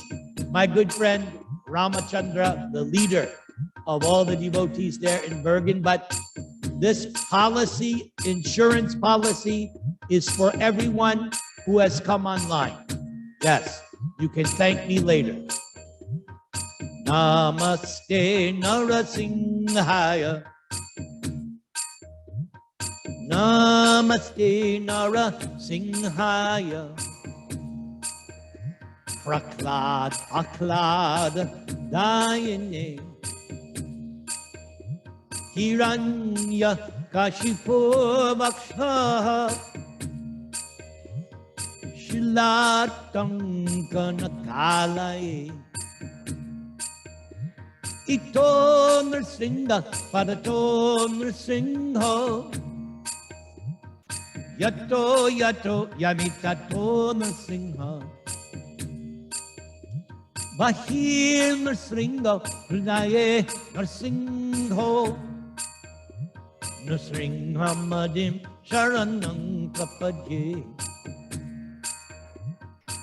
Speaker 1: my good friend Ramachandra, the leader of all the devotees there in Bergen. But this policy, insurance policy, is for everyone who has come online. Yes, you can thank me later. Namaste Narasimhaya. Namaste Narasimhaya. Prahlad Dayane. Hiranya Kashipo Vaksha. Shilatankanakalaye. Ito Nrsinga Padato Nrsinga. Yato Yamitato Nrsinga. Bahir Nrsinga Hridaye Nrsinga. Nrsinghamadim Sharanam Prapadye.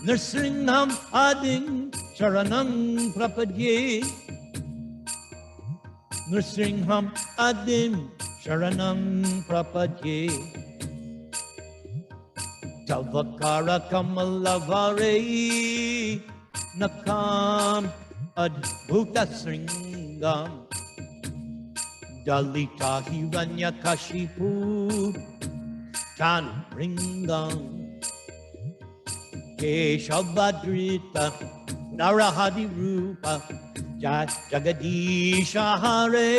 Speaker 1: Nrsingham Adim Sharanam Prapadye. Nrsingham Adim Sharanam Prapadye. Tavakara Kamalavare Nakam Adbhuta Sringam. Dalita Hiranya Kashipu Chan Ringam. Keshavadrita Narahadi Rupa Jagadisha Hare.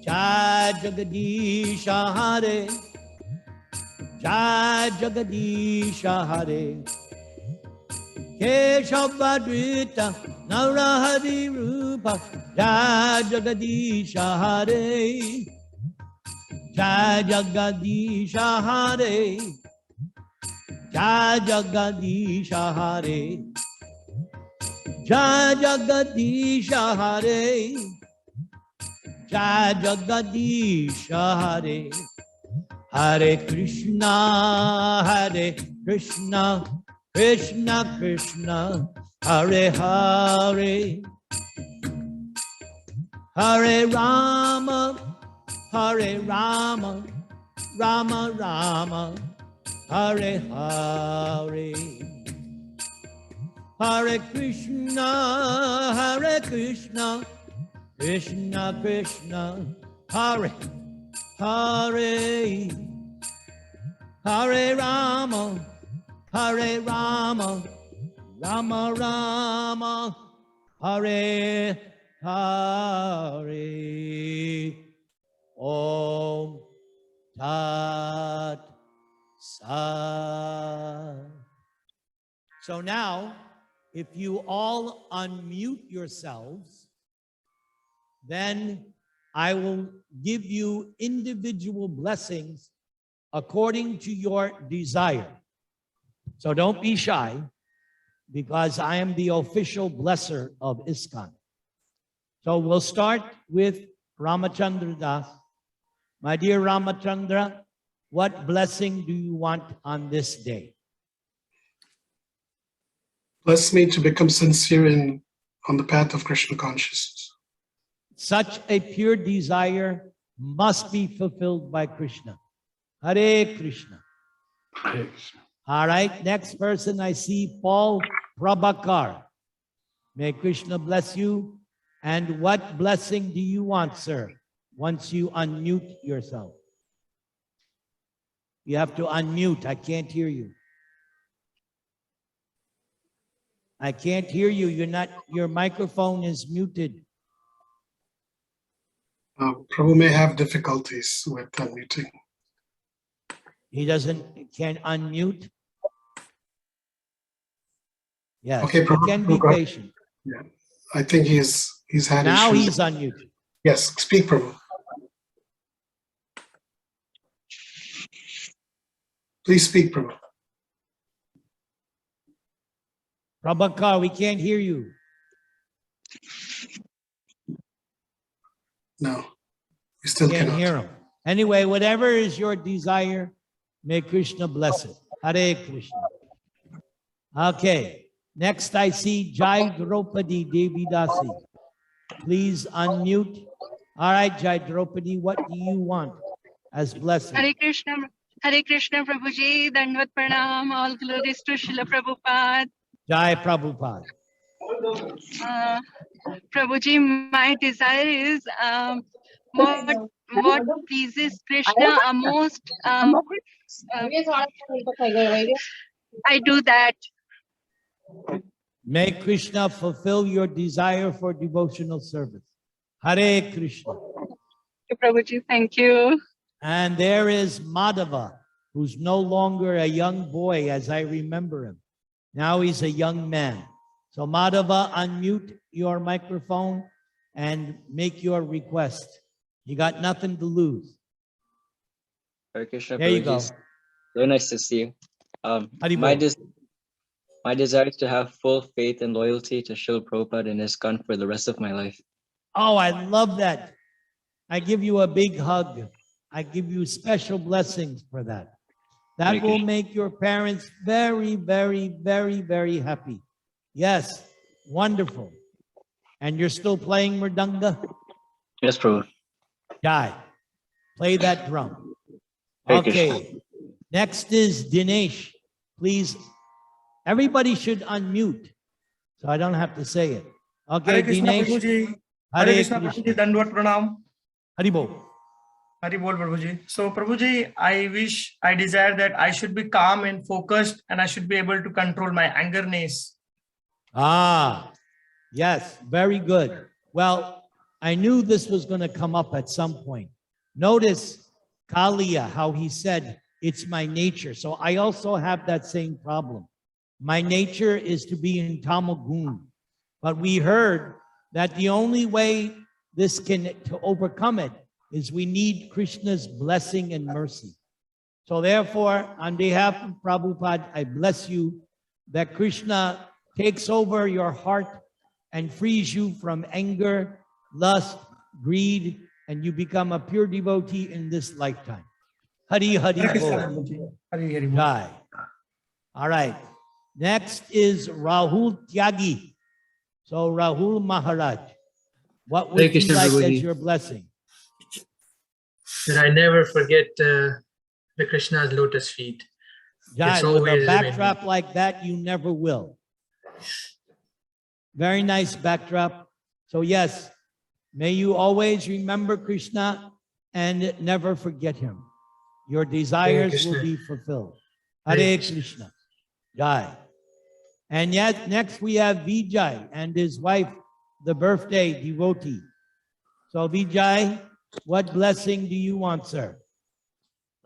Speaker 1: Jagadisha Hare. Jagadisha Hare. Keshavadrita Narahadi Rupa Jagadisha Hare. Jagadisha Hare. Jagadisha Hare. Jagadisha Hare. Jagadisha Hare. Hare Krishna, Krishna Krishna, Hare Hare. Hare Rama, Rama Rama, Hare Hare. Hare Krishna, Krishna Krishna, Hare Hare. Hare Rama, Rama Rama, Hare Hare. Om Tat Sat. So now, if you all unmute yourselves, then I will give you individual blessings according to your desire. So don't be shy, because I am the official blesser of ISKCON. So we'll start with Ramachandra Das. My dear Ramachandra, what blessing do you want on this day?
Speaker 2: Bless me to become sincere in on the path of Krishna consciousness.
Speaker 1: Such a pure desire must be fulfilled by Krishna. Hare Krishna.
Speaker 2: Hare Krishna.
Speaker 1: All right, next person I see, Paul Prabhakar. May Krishna bless you. And what blessing do you want, sir? Once you unmute yourself. You have to unmute. I can't hear you. I can't hear you. You're not, your microphone is muted.
Speaker 2: Prabhu may have difficulties with unmuting.
Speaker 1: He can't unmute. Yes,
Speaker 2: Okay,
Speaker 1: you
Speaker 2: Prabhu,
Speaker 1: can be
Speaker 2: Prabhu,
Speaker 1: patient.
Speaker 2: Yeah, I think he's had
Speaker 1: Now
Speaker 2: issues.
Speaker 1: he's unmuted.
Speaker 2: Yes, speak, Prabhu. Please speak, Prabhu.
Speaker 1: Prabhakar, we can't hear you.
Speaker 2: No, we still
Speaker 1: Can't
Speaker 2: cannot.
Speaker 1: hear him. Anyway, whatever is your desire, may Krishna bless it. Hare Krishna. Okay, next I see Jai Draupadi Devi Dasi. Please unmute. All right, Jai Draupadi, what do you want as blessing?
Speaker 3: Hare Krishna Prabhuji, Dandvat Pranam, all glories to Srila Prabhupada.
Speaker 1: Jai Prabhupada.
Speaker 3: Prabhuji, my desire is what pleases Krishna most. I do that.
Speaker 1: May Krishna fulfill your desire for devotional service. Hare Krishna.
Speaker 3: Prabhuji, thank you.
Speaker 1: And there is Madhava, who's no longer a young boy as I remember him. Now he's a young man. So Madhava, unmute your microphone and make your request. You got nothing to lose.
Speaker 4: Hare Krishna,
Speaker 1: There you go.
Speaker 4: Prabhuji. Very nice to see you.
Speaker 1: Haribol.
Speaker 4: My desire is to have full faith and loyalty to Srila Prabhupada and ISKCON for the rest of my life.
Speaker 1: Oh, I love that. I give you a big hug. I give you special blessings for that. That
Speaker 4: Thank
Speaker 1: will
Speaker 4: you.
Speaker 1: make your parents very, very, very, very happy. Yes, wonderful. And you're still playing Mridanga?
Speaker 4: Yes, Prabhu.
Speaker 1: Jai, play that drum.
Speaker 4: Hare
Speaker 1: Okay, next is Dinesh. Please, everybody should unmute, so I don't have to say it. Okay,
Speaker 5: Hare Krishna
Speaker 1: Dinesh.
Speaker 5: Prabhuji.
Speaker 1: Hare
Speaker 5: Hare Krishna
Speaker 1: Krishna.
Speaker 5: Prabhuji. Dandvat Pranam.
Speaker 1: Haribol.
Speaker 5: Hari Bol Prabhuji. So Prabhuji, I desire that I should be calm and focused and I should be able to control my angerness.
Speaker 1: Ah, yes, very good. Well, I knew this was going to come up at some point. Notice Kalia, how he said, it's my nature. So I also have that same problem. My nature is to be in Tamagun. But we heard that the only way to overcome it is we need Krishna's blessing and mercy. So therefore, on behalf of Prabhupada, I bless you that Krishna takes over your heart and frees you from anger, lust, greed, and you become a pure devotee in this lifetime. Hari Hari
Speaker 5: Hare Krishna
Speaker 1: Bol.
Speaker 5: Prabhuji. Hari Hari Bol.
Speaker 1: Jai. All right. Next is Rahul Tyagi. So Rahul Maharaj, what would
Speaker 6: Hare
Speaker 1: you
Speaker 6: Krishna,
Speaker 1: like
Speaker 6: Prabhuji.
Speaker 1: as your blessing?
Speaker 6: That I never forget the Krishna's lotus feet.
Speaker 1: Jai,
Speaker 6: It's
Speaker 1: with a
Speaker 6: always remain.
Speaker 1: backdrop like that, you never will. Very nice backdrop. So yes, may you always remember Krishna and never forget him. Your desires will
Speaker 6: Krishna.
Speaker 1: be fulfilled.
Speaker 6: Hare
Speaker 1: Hare
Speaker 6: Krishna.
Speaker 1: Krishna. Jai. And yet next we have Vijay and his wife, the birthday devotee. So Vijay, what blessing do you want, sir?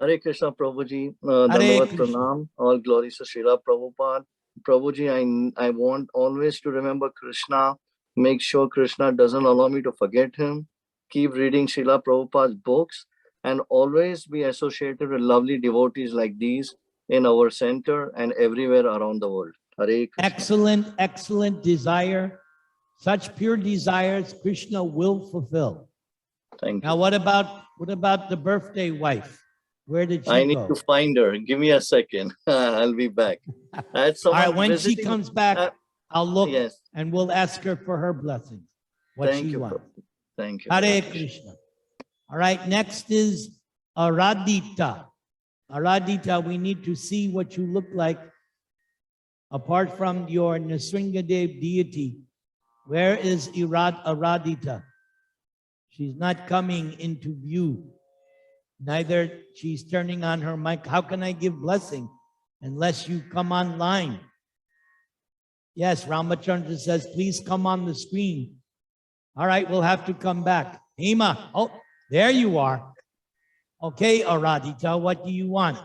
Speaker 7: Hare Krishna Prabhuji,
Speaker 1: Hare
Speaker 7: Dandavat
Speaker 1: Krishna.
Speaker 7: Pranam, all glories to Srila Prabhupada. Prabhuji, I want always to remember Krishna, make sure Krishna doesn't allow me to forget him, keep reading Srila Prabhupada's books, and always be associated with lovely devotees like these in our center and everywhere around the world. Hare Krishna.
Speaker 1: Excellent, excellent desire. Such pure desires Krishna will fulfill.
Speaker 7: Thank you.
Speaker 1: Now, what about the birthday wife? Where did she
Speaker 7: I need
Speaker 1: go?
Speaker 7: to find her. Give me a second. I'll be back. I had
Speaker 1: All right,
Speaker 7: someone
Speaker 1: when she
Speaker 7: visiting.
Speaker 1: comes back, I'll look
Speaker 7: Yes.
Speaker 1: and we'll ask her for her blessings, what
Speaker 7: Thank
Speaker 1: she
Speaker 7: you,
Speaker 1: wants.
Speaker 7: Prabhu. Thank you.
Speaker 1: Hare Krishna. All right, next is Aradhita. Aradhita, we need to see what you look like apart from your Nrsingadev deity. Where is Aradhita? She's not coming into view. Neither she's turning on her mic. How can I give blessing unless you come online? Yes, Ramachandra says, please come on the screen. All right, we'll have to come back. Hema, oh, there you are. Okay, Aradhita, what do you want?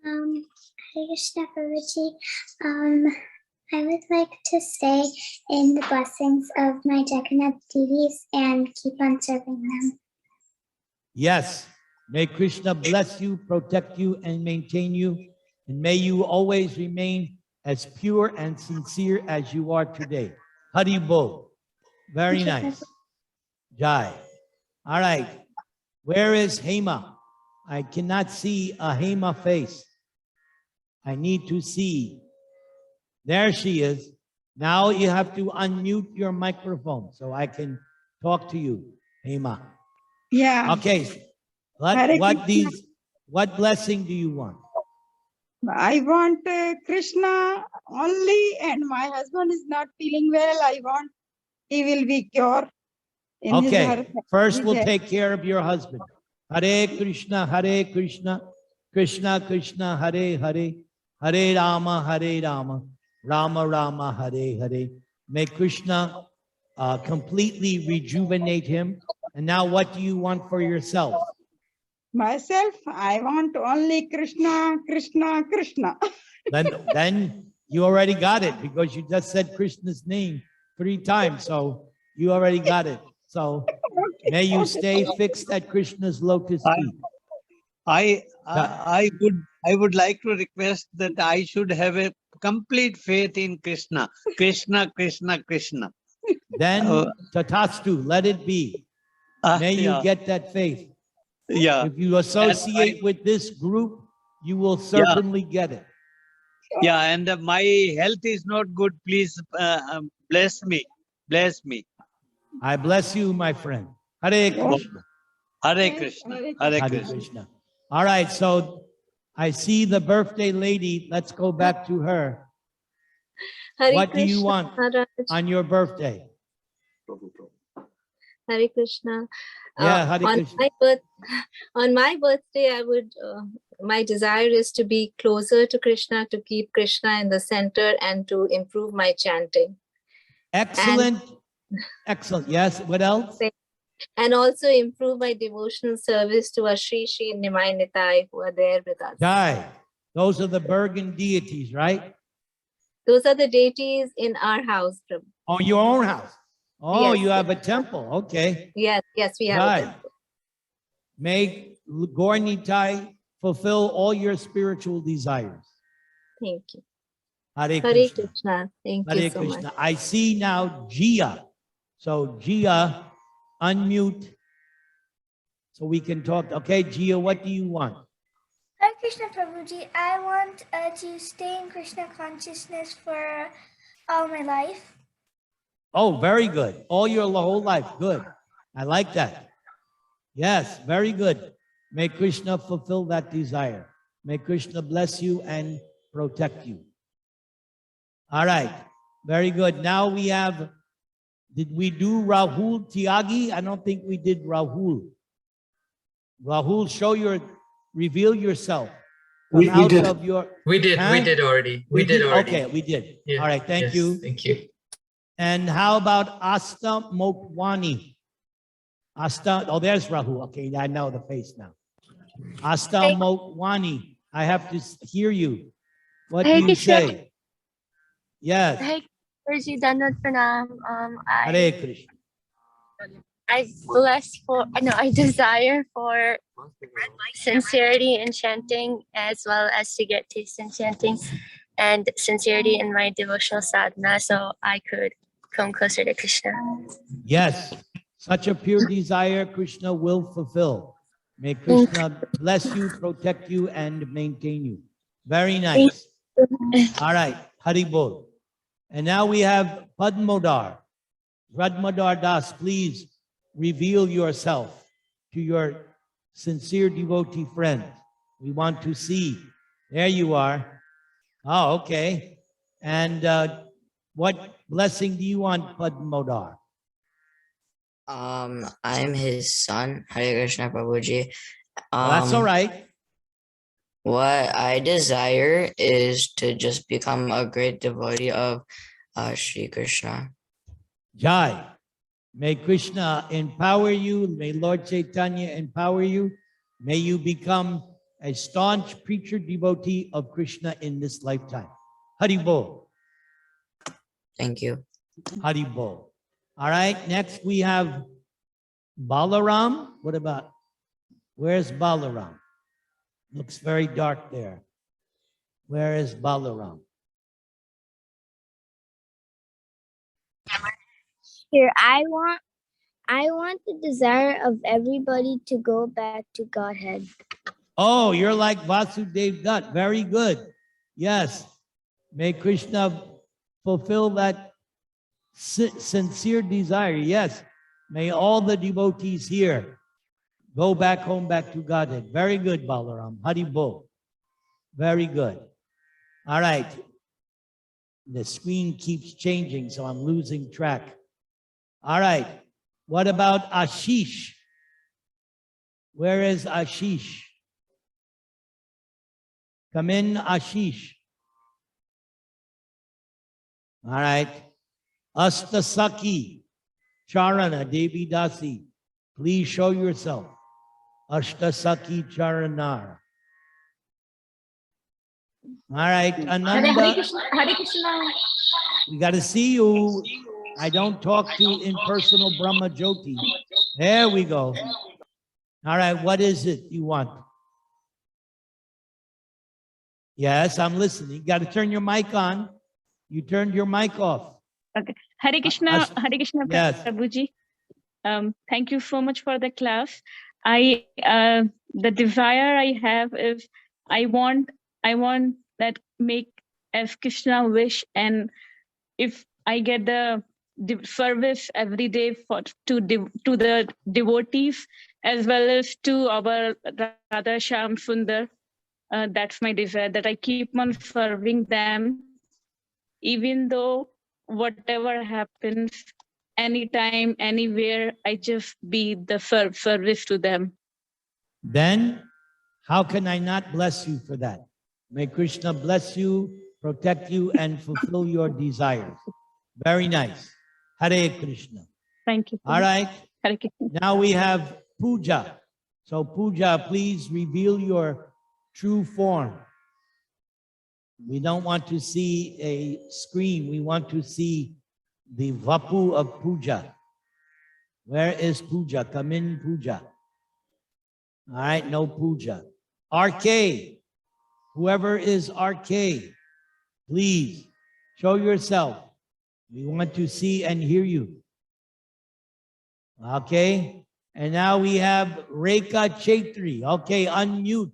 Speaker 8: Hare Krishna Prabhuji. I would like to stay in the blessings of my Jagannath deities and keep on serving them.
Speaker 1: Yes, may Krishna bless you, protect you, and maintain you. And may you always remain as pure and sincere as you are today. Hari Bol. Very nice. Jai. All right. Where is Hema? I cannot see a Hema face. I need to see. There she is. Now you have to unmute your microphone so I can talk to you, Hema.
Speaker 9: Yeah.
Speaker 1: Okay.
Speaker 9: Hare
Speaker 1: What blessing do you want?
Speaker 9: I want Krishna only, and my husband is not feeling well. I want he will be cured. In his
Speaker 1: Okay.
Speaker 9: heart.
Speaker 1: First we'll take care of your husband. Hare Krishna, Krishna Krishna, Hare Hare, Hare Rama, Rama Rama, Hare Hare. May Krishna completely rejuvenate him. And now what do you want for yourself?
Speaker 9: Myself, I want only Krishna, Krishna, Krishna.
Speaker 1: Then you already got it because you just said Krishna's name 3 times. So you already got it. So may you stay fixed at Krishna's lotus feet.
Speaker 10: I would like to request that I should have a complete faith in Krishna. Krishna, Krishna, Krishna.
Speaker 1: Then Tatastu, let it be. May you get that faith.
Speaker 10: Yeah.
Speaker 1: If you associate with this group, you will certainly get it.
Speaker 10: Yeah, and my health is not good. Please bless me. Bless me.
Speaker 1: I bless you, my friend. Hare Krishna.
Speaker 10: Hare Krishna. Hare
Speaker 1: Hare
Speaker 10: Krishna.
Speaker 1: Krishna. All right, so I see the birthday lady. Let's go back to her.
Speaker 11: Hare
Speaker 1: What
Speaker 11: Krishna,
Speaker 1: do you want
Speaker 11: Maharaj.
Speaker 1: on your birthday?
Speaker 11: Hare Krishna.
Speaker 1: Yeah, Hare Krishna.
Speaker 11: On my birthday, I would. My desire is to be closer to Krishna, to keep Krishna in the center, and to improve my chanting.
Speaker 1: Excellent. Excellent. Yes. What else?
Speaker 11: And also improve my devotional service to Ashri, Shri, and Nimai Nitai, who are there with us.
Speaker 1: Jai. Those are the Bergen deities, right?
Speaker 11: Those are the deities in our house, Prabhu.
Speaker 1: Oh, your own house. Oh,
Speaker 11: Yes,
Speaker 1: you have a temple. Okay.
Speaker 11: Yes, we have
Speaker 1: Jai.
Speaker 11: a temple.
Speaker 1: May Gaur Nitai fulfill all your spiritual desires.
Speaker 11: Thank you.
Speaker 1: Hare
Speaker 11: Hare
Speaker 1: Krishna.
Speaker 11: Krishna. Thank
Speaker 1: Hare
Speaker 11: you so
Speaker 1: Krishna.
Speaker 11: much.
Speaker 1: I see now Jia. So Jia, unmute so we can talk. Okay, Jia, what do you want?
Speaker 8: Hare Krishna Prabhuji, I want to stay in Krishna consciousness for all my life.
Speaker 1: Oh, very good. All your whole life. Good. I like that. Yes, very good. May Krishna fulfill that desire. May Krishna bless you and protect you. All right. Very good. Now we have, did we do Rahul Tyagi? I don't think we did Rahul. Rahul, reveal yourself.
Speaker 2: We did.
Speaker 6: We did already. We did already.
Speaker 1: Okay, we did.
Speaker 6: Yeah.
Speaker 1: All right, thank you.
Speaker 6: Thank you.
Speaker 1: And how about Asta Motwani? Asta, oh, there's Rahul. Okay, I know the face now. Asta Motwani, I have to hear you. What do you say? Yes.
Speaker 8: Hare Krishna, Dandavat Pranam.
Speaker 1: Hare Krishna.
Speaker 8: I desire for sincerity in chanting as well as to get taste in chanting and sincerity in my devotional sadhana so I could come closer to Krishna.
Speaker 1: Yes, such a pure desire Krishna will fulfill. May Krishna bless you, protect you, and maintain you. Very nice. All right, Hari Bol. And now we have Padmodar. Radmodar Das, please reveal yourself to your sincere devotee friend. We want to see. There you are. Oh, okay. And what blessing do you want, Padmodar?
Speaker 12: I'm his son, Hare Krishna Prabhuji.
Speaker 1: That's all right.
Speaker 12: What I desire is to just become a great devotee of Sri Krishna.
Speaker 1: Jai. May Krishna empower you. May Lord Chaitanya empower you. May you become a staunch preacher devotee of Krishna in this lifetime. Hari Bol.
Speaker 12: Thank you.
Speaker 1: Hari Bol. All right, next we have Balaram. What about, where's Balaram? Looks very dark there. Where is Balaram?
Speaker 13: Here, I want the desire of everybody to go back to Godhead.
Speaker 1: Oh, you're like Vasudev Dutt. Very good. Yes. May Krishna fulfill that sincere desire. Yes. May all the devotees here go back home, back to Godhead. Very good, Balaram. Hari Bol. Very good. All right. The screen keeps changing, so I'm losing track. All right. What about Ashish? Where is Ashish? Come in, Ashish. All right. Astasaki, Charana, Devi Dasi. Please show yourself. Ashtasaki Charanar. All right. Ananda.
Speaker 14: Hare Krishna. Hare Krishna.
Speaker 1: We got to see you. I don't talk to impersonal Brahma Jyoti. There we go. All right. What is it you want? Yes, I'm listening. You got to turn your mic on. You turned your mic off.
Speaker 14: Okay. Hare Krishna, Hare Krishna,
Speaker 1: yes.
Speaker 14: Prabhuji. Thank you so much for the class. The desire I have is I want that make as Krishna wish, and if I get the service every day to the devotees as well as to our Radha Shyam Sundar, that's my desire, that I keep on serving them, even though whatever happens, anytime, anywhere, I just be the service to them.
Speaker 1: Then how can I not bless you for that? May Krishna bless you, protect you, and fulfill your desires. Very nice. Hare Krishna.
Speaker 14: Thank you.
Speaker 1: All right.
Speaker 14: Hare Krishna.
Speaker 1: Now we have Puja. So Puja, please reveal your true form. We don't want to see a screen. We want to see the Vapu of Puja. Where is Puja? Come in, Puja. All right, no Puja. RK, whoever is RK, please show yourself. We want to see and hear you. Okay, and now we have Rekha Chaitri. Okay, unmute.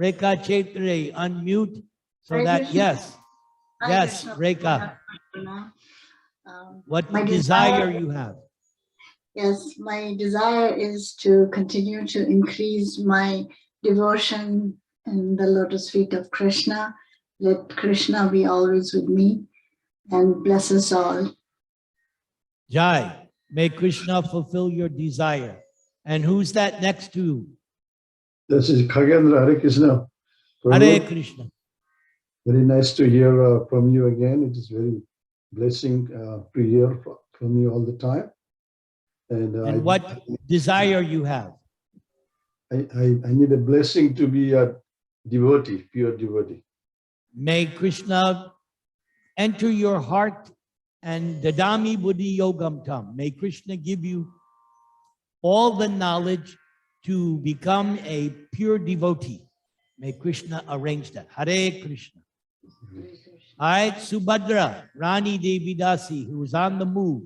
Speaker 1: Rekha Chaitri, unmute so that, yes, yes, Rekha. What desire you have?
Speaker 15: Yes, my desire is to continue to increase my devotion in the lotus feet of Krishna. Let Krishna be always with me and bless us all.
Speaker 1: Jai, may Krishna fulfill your desire. And who's that next to?
Speaker 16: This is Khagendra. Hare Krishna.
Speaker 1: Hare Krishna.
Speaker 16: Very nice to hear from you again. It is very blessing to hear from you all the time. And
Speaker 1: what desire you have?
Speaker 16: I need a blessing to be a devotee, pure devotee.
Speaker 1: May Krishna enter your heart and dadami buddhi yogam tam. May Krishna give you all the knowledge to become a pure devotee. May Krishna arrange that. Hare Krishna. All right, Subhadra Rani Devi Dasi, who is on the move.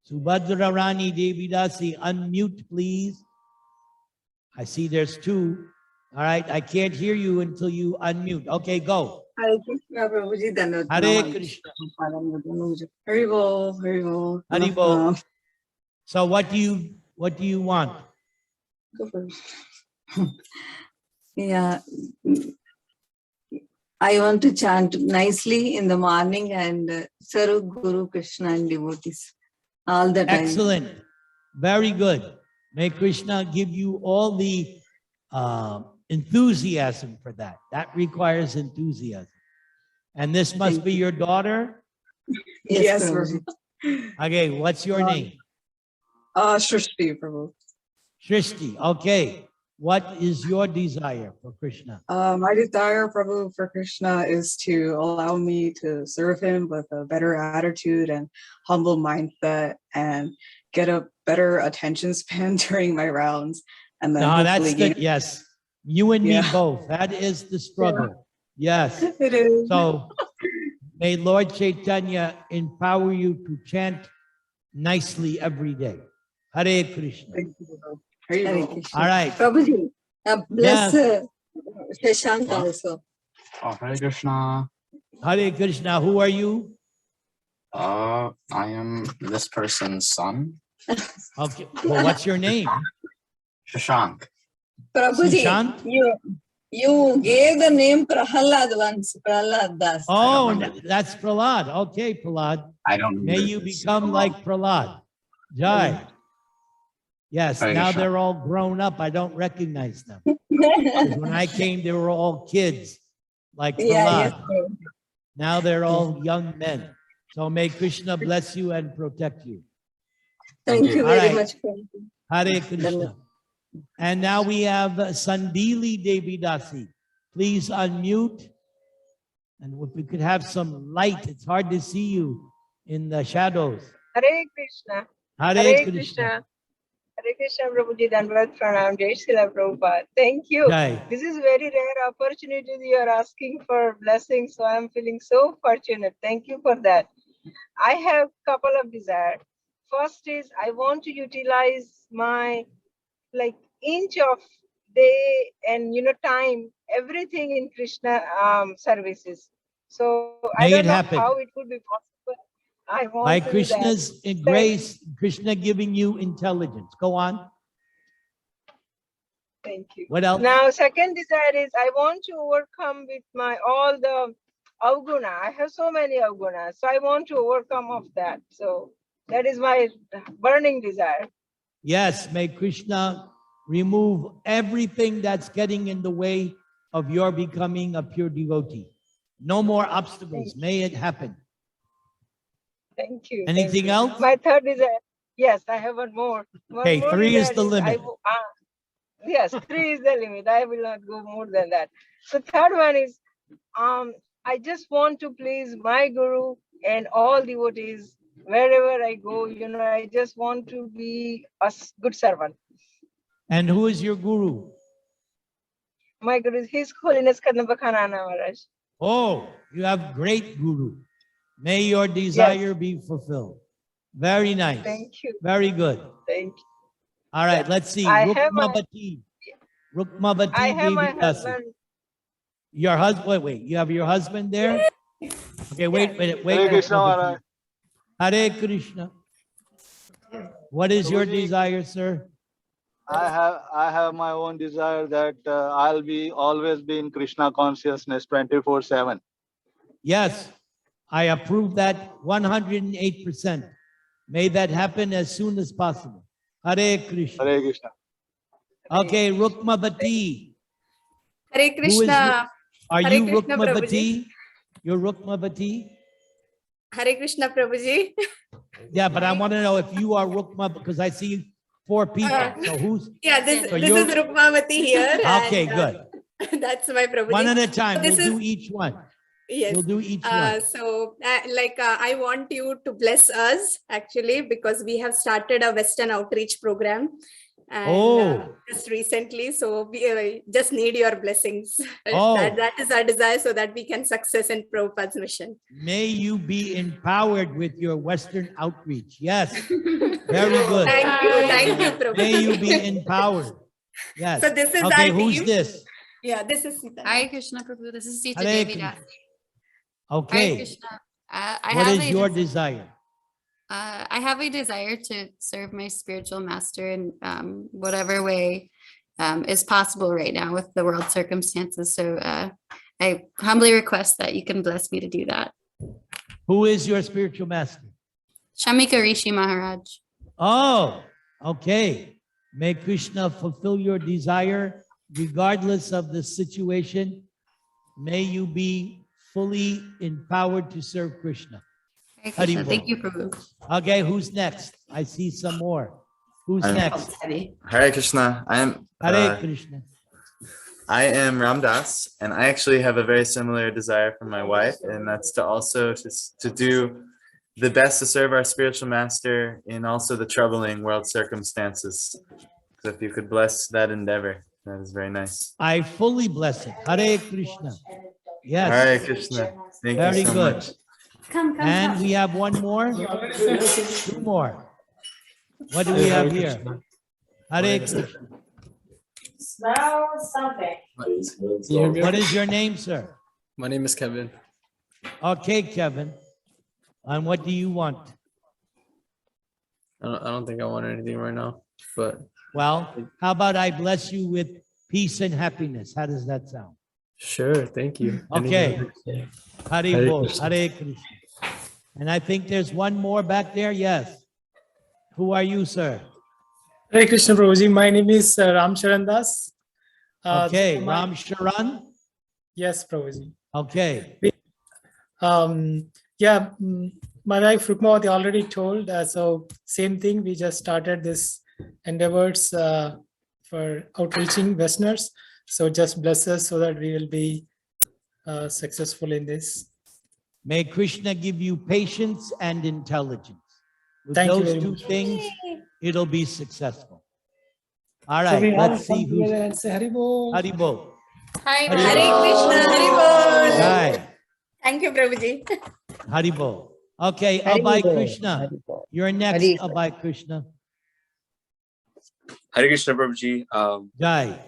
Speaker 1: Subhadra Rani Devi Dasi, unmute, please. I see there's two. All right, I can't hear you until you unmute. Okay, go.
Speaker 17: Hare Krishna, Prabhuji, Dhanavad
Speaker 1: Hare
Speaker 17: Pranam.
Speaker 1: Krishna.
Speaker 17: Hari Bol, Hari Bol.
Speaker 1: Hari Bol. So what do you want?
Speaker 17: Go first. Yeah, I want to chant nicely in the morning and serve Guru Krishna and devotees all the time.
Speaker 1: Excellent. Very good. May Krishna give you all the enthusiasm for that. That requires enthusiasm. And this must be your daughter?
Speaker 17: Yes, Prabhu.
Speaker 1: Okay, what's your name?
Speaker 17: Shrishti, Prabhu.
Speaker 1: Shrishti. Okay. What is your desire for Krishna?
Speaker 17: My desire, Prabhu, for Krishna is to allow me to serve him with a better attitude and humble mindset and get a better attention span during my rounds. And then
Speaker 1: No, that's
Speaker 17: hopefully
Speaker 1: good. Yes. You and me both. That is the struggle. Yes.
Speaker 17: It is.
Speaker 1: So may Lord Chaitanya empower you to chant nicely every day. Hare Krishna.
Speaker 17: Hare Krishna.
Speaker 1: All right.
Speaker 17: Prabhuji, bless Shashank
Speaker 1: Wow.
Speaker 17: also.
Speaker 18: Hare Krishna.
Speaker 1: Hare Krishna. Who are you?
Speaker 18: I am this person's son.
Speaker 1: Okay. Well, what's your name?
Speaker 18: Shashank.
Speaker 17: Prabhuji,
Speaker 1: Sushant?
Speaker 17: you gave the name Prahalad once, Prahalad Das.
Speaker 1: Oh, that's Prahlad. Okay, Prahlad.
Speaker 18: I don't
Speaker 1: May you become like Prahlad. Jai. Yes,
Speaker 18: Hare
Speaker 1: now
Speaker 18: Krishna.
Speaker 1: they're all grown up. I don't recognize them. 'Cause when I came, they were all kids, like Prahlad. Now they're all young men. So may Krishna bless you and protect you.
Speaker 17: Thank you
Speaker 1: All
Speaker 17: very
Speaker 1: right.
Speaker 17: much, Prabhuji.
Speaker 1: Hare Krishna. And now we have Sandili Devi Dasi. Please unmute. And if we could have some light, it's hard to see you in the shadows.
Speaker 19: Hare Krishna.
Speaker 1: Hare Krishna.
Speaker 19: Hare Krishna, Prabhuji, Dhanavad Pranam, Jai Srila Prabhupada. Thank you.
Speaker 1: Jai.
Speaker 19: This is very rare opportunity you are asking for blessings, so I'm feeling so fortunate. Thank you for that. I have couple of desires. First is I want to utilize my inch of day and time, everything in Krishna services. So I
Speaker 1: May
Speaker 19: don't
Speaker 1: it
Speaker 19: know
Speaker 1: happen.
Speaker 19: how it would be possible. I want
Speaker 1: By
Speaker 19: to do
Speaker 1: Krishna's
Speaker 19: that.
Speaker 1: grace, Krishna giving you intelligence. Go on.
Speaker 19: Thank you.
Speaker 1: What else?
Speaker 19: Now, second desire is I want to overcome with my all the avguna. I have so many avgunas, so I want to overcome of that. So that is my burning desire.
Speaker 1: Yes, may Krishna remove everything that's getting in the way of your becoming a pure devotee. No more obstacles. May it happen.
Speaker 19: Thank you.
Speaker 1: Anything else?
Speaker 19: My third desire. Yes, I have one more. One
Speaker 1: Okay,
Speaker 19: more
Speaker 1: 3 is
Speaker 19: desire
Speaker 1: the limit.
Speaker 19: yes, 3 is the limit. I will not go more than that. So third one is I just want to please my guru and all devotees wherever I go. I just want to be a good servant.
Speaker 1: And who is your guru?
Speaker 19: My guru is His Holiness Kadamba Khanana Maharaj.
Speaker 1: Oh, you have great guru. May your desire be fulfilled. Very nice.
Speaker 19: Thank you.
Speaker 1: Very good.
Speaker 19: Thank you.
Speaker 1: All right, let's see.
Speaker 19: I have
Speaker 1: Rukmavati. Rukmavati
Speaker 19: I have my
Speaker 1: Devi Dasi.
Speaker 19: husband.
Speaker 1: Your husband, wait, you have your husband there? Okay, wait a minute, wait.
Speaker 20: Hare Krishna,
Speaker 1: Rukmavati. Hare Krishna. What is your desire, sir?
Speaker 20: I have my own desire that I'll always be in Krishna consciousness 24/7.
Speaker 1: Yes, I approve that 108%. May that happen as soon as possible. Hare Krishna.
Speaker 20: Hare Krishna.
Speaker 1: Okay, Rukmavati.
Speaker 11: Hare
Speaker 1: Who is
Speaker 11: Krishna.
Speaker 1: Are
Speaker 11: Hare
Speaker 1: you
Speaker 11: Krishna,
Speaker 1: Rukmavati?
Speaker 11: Prabhuji.
Speaker 1: You're Rukmavati?
Speaker 11: Hare Krishna, Prabhuji.
Speaker 1: Yeah, but I want to know if you are Rukma because I see 4 people. So who's?
Speaker 11: Yeah, this
Speaker 1: So
Speaker 11: is
Speaker 1: you're-
Speaker 11: Rukmavati here.
Speaker 1: Okay,
Speaker 11: and,
Speaker 1: good.
Speaker 11: That's my Prabhuji.
Speaker 1: One at a time.
Speaker 11: This
Speaker 1: We'll
Speaker 11: is-
Speaker 1: do each one.
Speaker 11: Yes.
Speaker 1: We'll do each one.
Speaker 11: So I want you to bless us actually because we have started a Western outreach program and just recently. So we just need your blessings.
Speaker 1: Oh.
Speaker 11: That is our desire so that we can success in Prabhupada's mission.
Speaker 1: May you be empowered with your Western outreach. Yes. Very good.
Speaker 11: Thank you, Prabhuji.
Speaker 1: May you be empowered. Yes.
Speaker 11: So this is
Speaker 1: okay,
Speaker 11: our
Speaker 1: who's
Speaker 11: team.
Speaker 1: this?
Speaker 11: Yeah, this is Sita.
Speaker 21: Hi Krishna Prabhu, this is Sita
Speaker 1: Hare
Speaker 21: Devi.
Speaker 1: Krishna.
Speaker 21: Hare
Speaker 1: Okay.
Speaker 21: Krishna. I
Speaker 1: What
Speaker 21: have
Speaker 1: is
Speaker 21: a
Speaker 1: your desire?
Speaker 21: I have a desire to serve my spiritual master in whatever way is possible right now with the world circumstances. So I humbly request that you can bless me to do that.
Speaker 1: Who is your spiritual master?
Speaker 21: Shamika Rishi Maharaj.
Speaker 1: Oh, okay. May Krishna fulfill your desire regardless of the situation. May you be fully empowered to serve Krishna.
Speaker 21: Hare Krishna. Thank you,
Speaker 1: Haribol.
Speaker 21: Prabhu.
Speaker 1: Okay, who's next? I see some more. Who's next?
Speaker 22: Hare Krishna.
Speaker 1: Hare Krishna.
Speaker 22: I am Ramdas, and I actually have a very similar desire from my wife, and that's to also to do the best to serve our spiritual master in also the troubling world circumstances. So if you could bless that endeavor, that is very nice.
Speaker 1: I fully bless it. Hare Krishna. Yes.
Speaker 22: Hare Krishna. Thank
Speaker 1: Very
Speaker 22: you so
Speaker 1: good.
Speaker 22: much.
Speaker 1: And we have one more. Two more. What do we have here? Hare Krishna.
Speaker 23: Smell something.
Speaker 1: What is your name, sir?
Speaker 24: My name is Kevin.
Speaker 1: Okay, Kevin. And what do you want?
Speaker 24: I don't think I want anything right now, but
Speaker 1: Well, how about I bless you with peace and happiness? How does that sound?
Speaker 24: sure, thank you.
Speaker 1: Okay.
Speaker 24: Anything.
Speaker 1: Hare Bol,
Speaker 24: Krishna.
Speaker 1: Hare Krishna. And I think there's one more back there. Yes. Who are you, sir?
Speaker 25: Hare Krishna Prabhuji, my name is Ram Sharan Das.
Speaker 1: Okay, Ram Sharan.
Speaker 25: Yes, Prabhuji.
Speaker 1: Okay.
Speaker 25: Yeah, my wife Rukmawati already told, so same thing, we just started this endeavors for outreaching Westerners. So just bless us so that we will be successful in this.
Speaker 1: May Krishna give you patience and intelligence. With
Speaker 25: Thank you
Speaker 1: those
Speaker 25: very
Speaker 1: two
Speaker 25: much.
Speaker 1: things, it'll be successful. All
Speaker 25: So we
Speaker 1: right,
Speaker 25: all
Speaker 1: let's see
Speaker 25: come
Speaker 1: who's
Speaker 25: together and say Haribol.
Speaker 1: Haribol.
Speaker 11: Hare
Speaker 1: Haribol.
Speaker 11: Krishna, Haribol.
Speaker 1: Right.
Speaker 11: Thank you, Prabhuji.
Speaker 1: Haribol. Okay,
Speaker 26: Haribol.
Speaker 1: Abhay Krishna. You're next,
Speaker 26: Haribol.
Speaker 1: Abhay Krishna.
Speaker 27: Hare Krishna Prabhuji.
Speaker 1: Jai.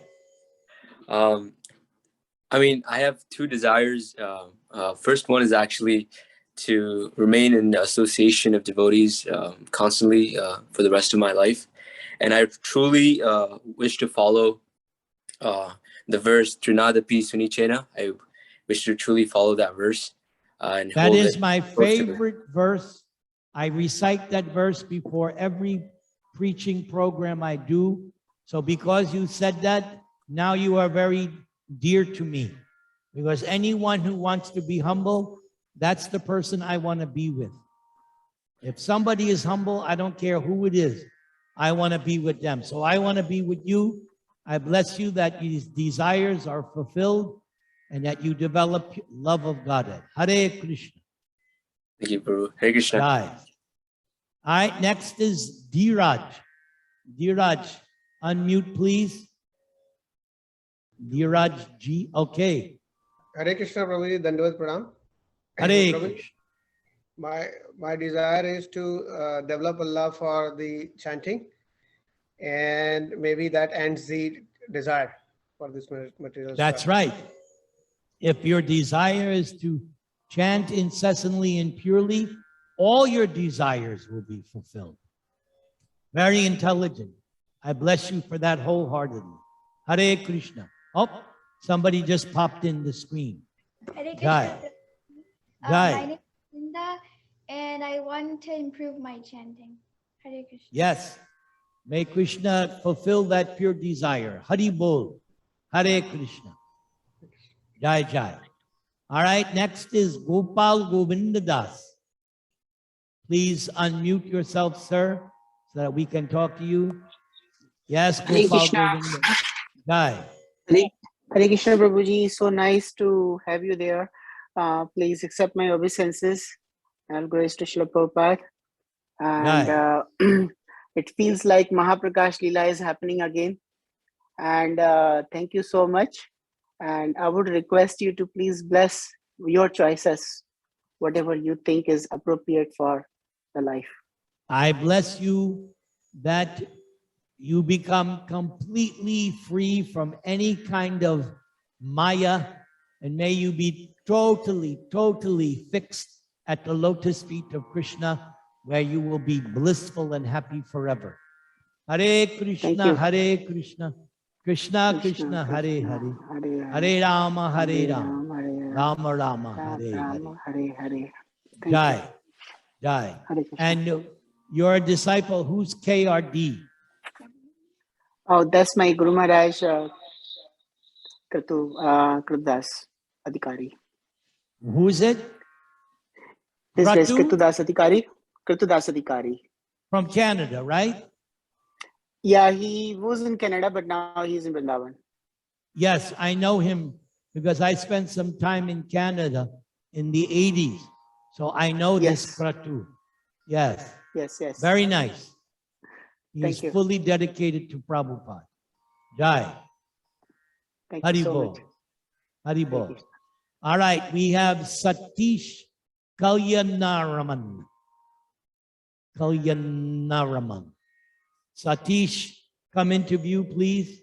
Speaker 27: I mean, I have two desires. First one is actually to remain in the association of devotees constantly for the rest of my life. And I truly wish to follow the verse, Trinadapi Sunichena. I wish to truly follow that verse. And
Speaker 1: That
Speaker 27: hold
Speaker 1: is
Speaker 27: it
Speaker 1: my
Speaker 27: close to me.
Speaker 1: favorite verse. I recite that verse before every preaching program I do. So because you said that, now you are very dear to me. Because anyone who wants to be humble, that's the person I want to be with. If somebody is humble, I don't care who it is. I want to be with them. So I want to be with you. I bless you that these desires are fulfilled and that you develop love of Godhead. Hare Krishna.
Speaker 27: Thank you, Prabhu. Hare Krishna.
Speaker 1: Jai. All right, next is Dheeraj. Dheeraj, unmute, please. Dheeraj G. Okay.
Speaker 28: Hare Krishna Prabhuji, Dandavat Pranam.
Speaker 1: Hare
Speaker 28: Prabhuji, my desire is to develop a love for the chanting, and maybe that ends the desire for this material.
Speaker 1: That's
Speaker 28: stuff.
Speaker 1: right. If your desire is to chant incessantly and purely, all your desires will be fulfilled. Very intelligent. I bless you for that wholeheartedly. Hare Krishna. Oh, somebody just popped in the screen.
Speaker 29: Hare
Speaker 1: Jai.
Speaker 29: Krishna.
Speaker 1: Jai.
Speaker 29: My name is Linda, and I want to improve my chanting. Hare Krishna.
Speaker 1: Yes. May Krishna fulfill that pure desire. Hari Bol. Hare Krishna. Jai Jai. All right, next is Gopal Govinda Das. Please unmute yourself, sir, so that we can talk to you. Yes,
Speaker 30: Hare
Speaker 1: Gopal
Speaker 30: Krishna.
Speaker 1: Govinda. Jai.
Speaker 30: Hare Krishna Prabhuji, so nice to have you there. Please accept my obeisances and grace to Srila Prabhupada. And it feels like Mahaprakash Leela is happening again. And thank you so much. And I would request you to please bless your choices, whatever you think is appropriate for the life.
Speaker 1: I bless you that you become completely free from any kind of Maya, and may you be totally, totally fixed at the lotus feet of Krishna, where you will be blissful and happy forever. Hare Krishna, Hare Krishna, Krishna Krishna, Hare Hare, Hare Rama, Hare Rama, Rama Rama, Hare Hare. Jai, Jai. And your disciple, who's K or D?
Speaker 30: Oh, that's my Guru Maharaj, Kritudas Adhikari.
Speaker 1: Who is it?
Speaker 30: This is
Speaker 1: Kratu?
Speaker 30: Kritudas Adhikari. Kritudas Adhikari.
Speaker 1: From Canada, right?
Speaker 30: Yeah, he was in Canada, but now he's in Vrindavan.
Speaker 1: Yes, I know him because I spent some time in Canada in the 80s. So I know this Kratu. Yes.
Speaker 30: Yes, yes.
Speaker 1: Very nice. He
Speaker 30: Thank
Speaker 1: is
Speaker 30: you.
Speaker 1: fully dedicated to Prabhupada. Jai.
Speaker 30: Thank you so
Speaker 1: Haribol.
Speaker 30: much.
Speaker 1: Haribol. All right, we have Satish Kalyanaraman. Kalyanaraman. Satish, come into view, please.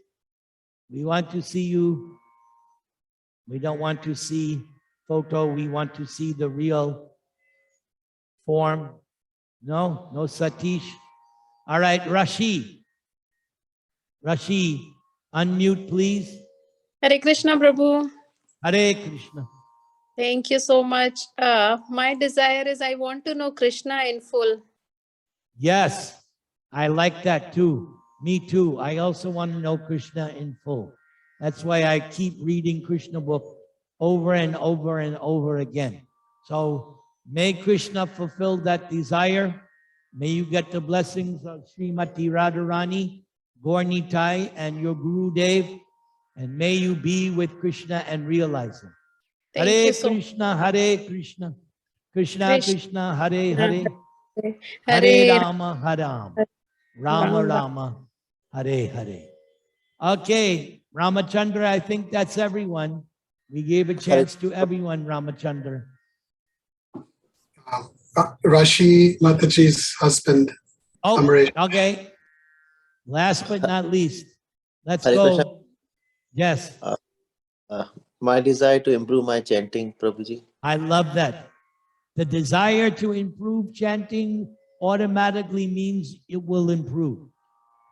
Speaker 1: We want to see you. We don't want to see photo. We want to see the real form. No, no Satish. All right, Rashi. Rashi, unmute, please.
Speaker 2: Hare Krishna, Prabhu.
Speaker 1: Hare Krishna.
Speaker 2: Thank you so much. My desire is I want to know Krishna in full.
Speaker 1: Yes, I like that too. Me too. I also want to know Krishna in full. That's why I keep reading Krishna book over and over and over again. So may Krishna fulfill that desire. May you get the blessings of Srimati Radharani, Gaurnitai, and your Guru Dev, and may you be with Krishna and realize him.
Speaker 2: Thank
Speaker 1: Hare
Speaker 2: you so
Speaker 1: Krishna, Hare Krishna, Krishna Krishna, Hare Hare, Hare
Speaker 2: Hare
Speaker 1: Rama, Hare Rama, Rama Rama, Hare Hare. Okay, Ramachandra, I think that's everyone. We gave a chance to everyone, Ramachandra.
Speaker 3: Rashi Mataji's husband.
Speaker 1: Oh,
Speaker 3: Amaresh.
Speaker 1: okay. Last but not least, let's
Speaker 4: Hare
Speaker 1: go.
Speaker 4: Krishna.
Speaker 1: Yes,
Speaker 4: My desire to improve my chanting, Prabhuji.
Speaker 1: I love that. The desire to improve chanting automatically means it will improve.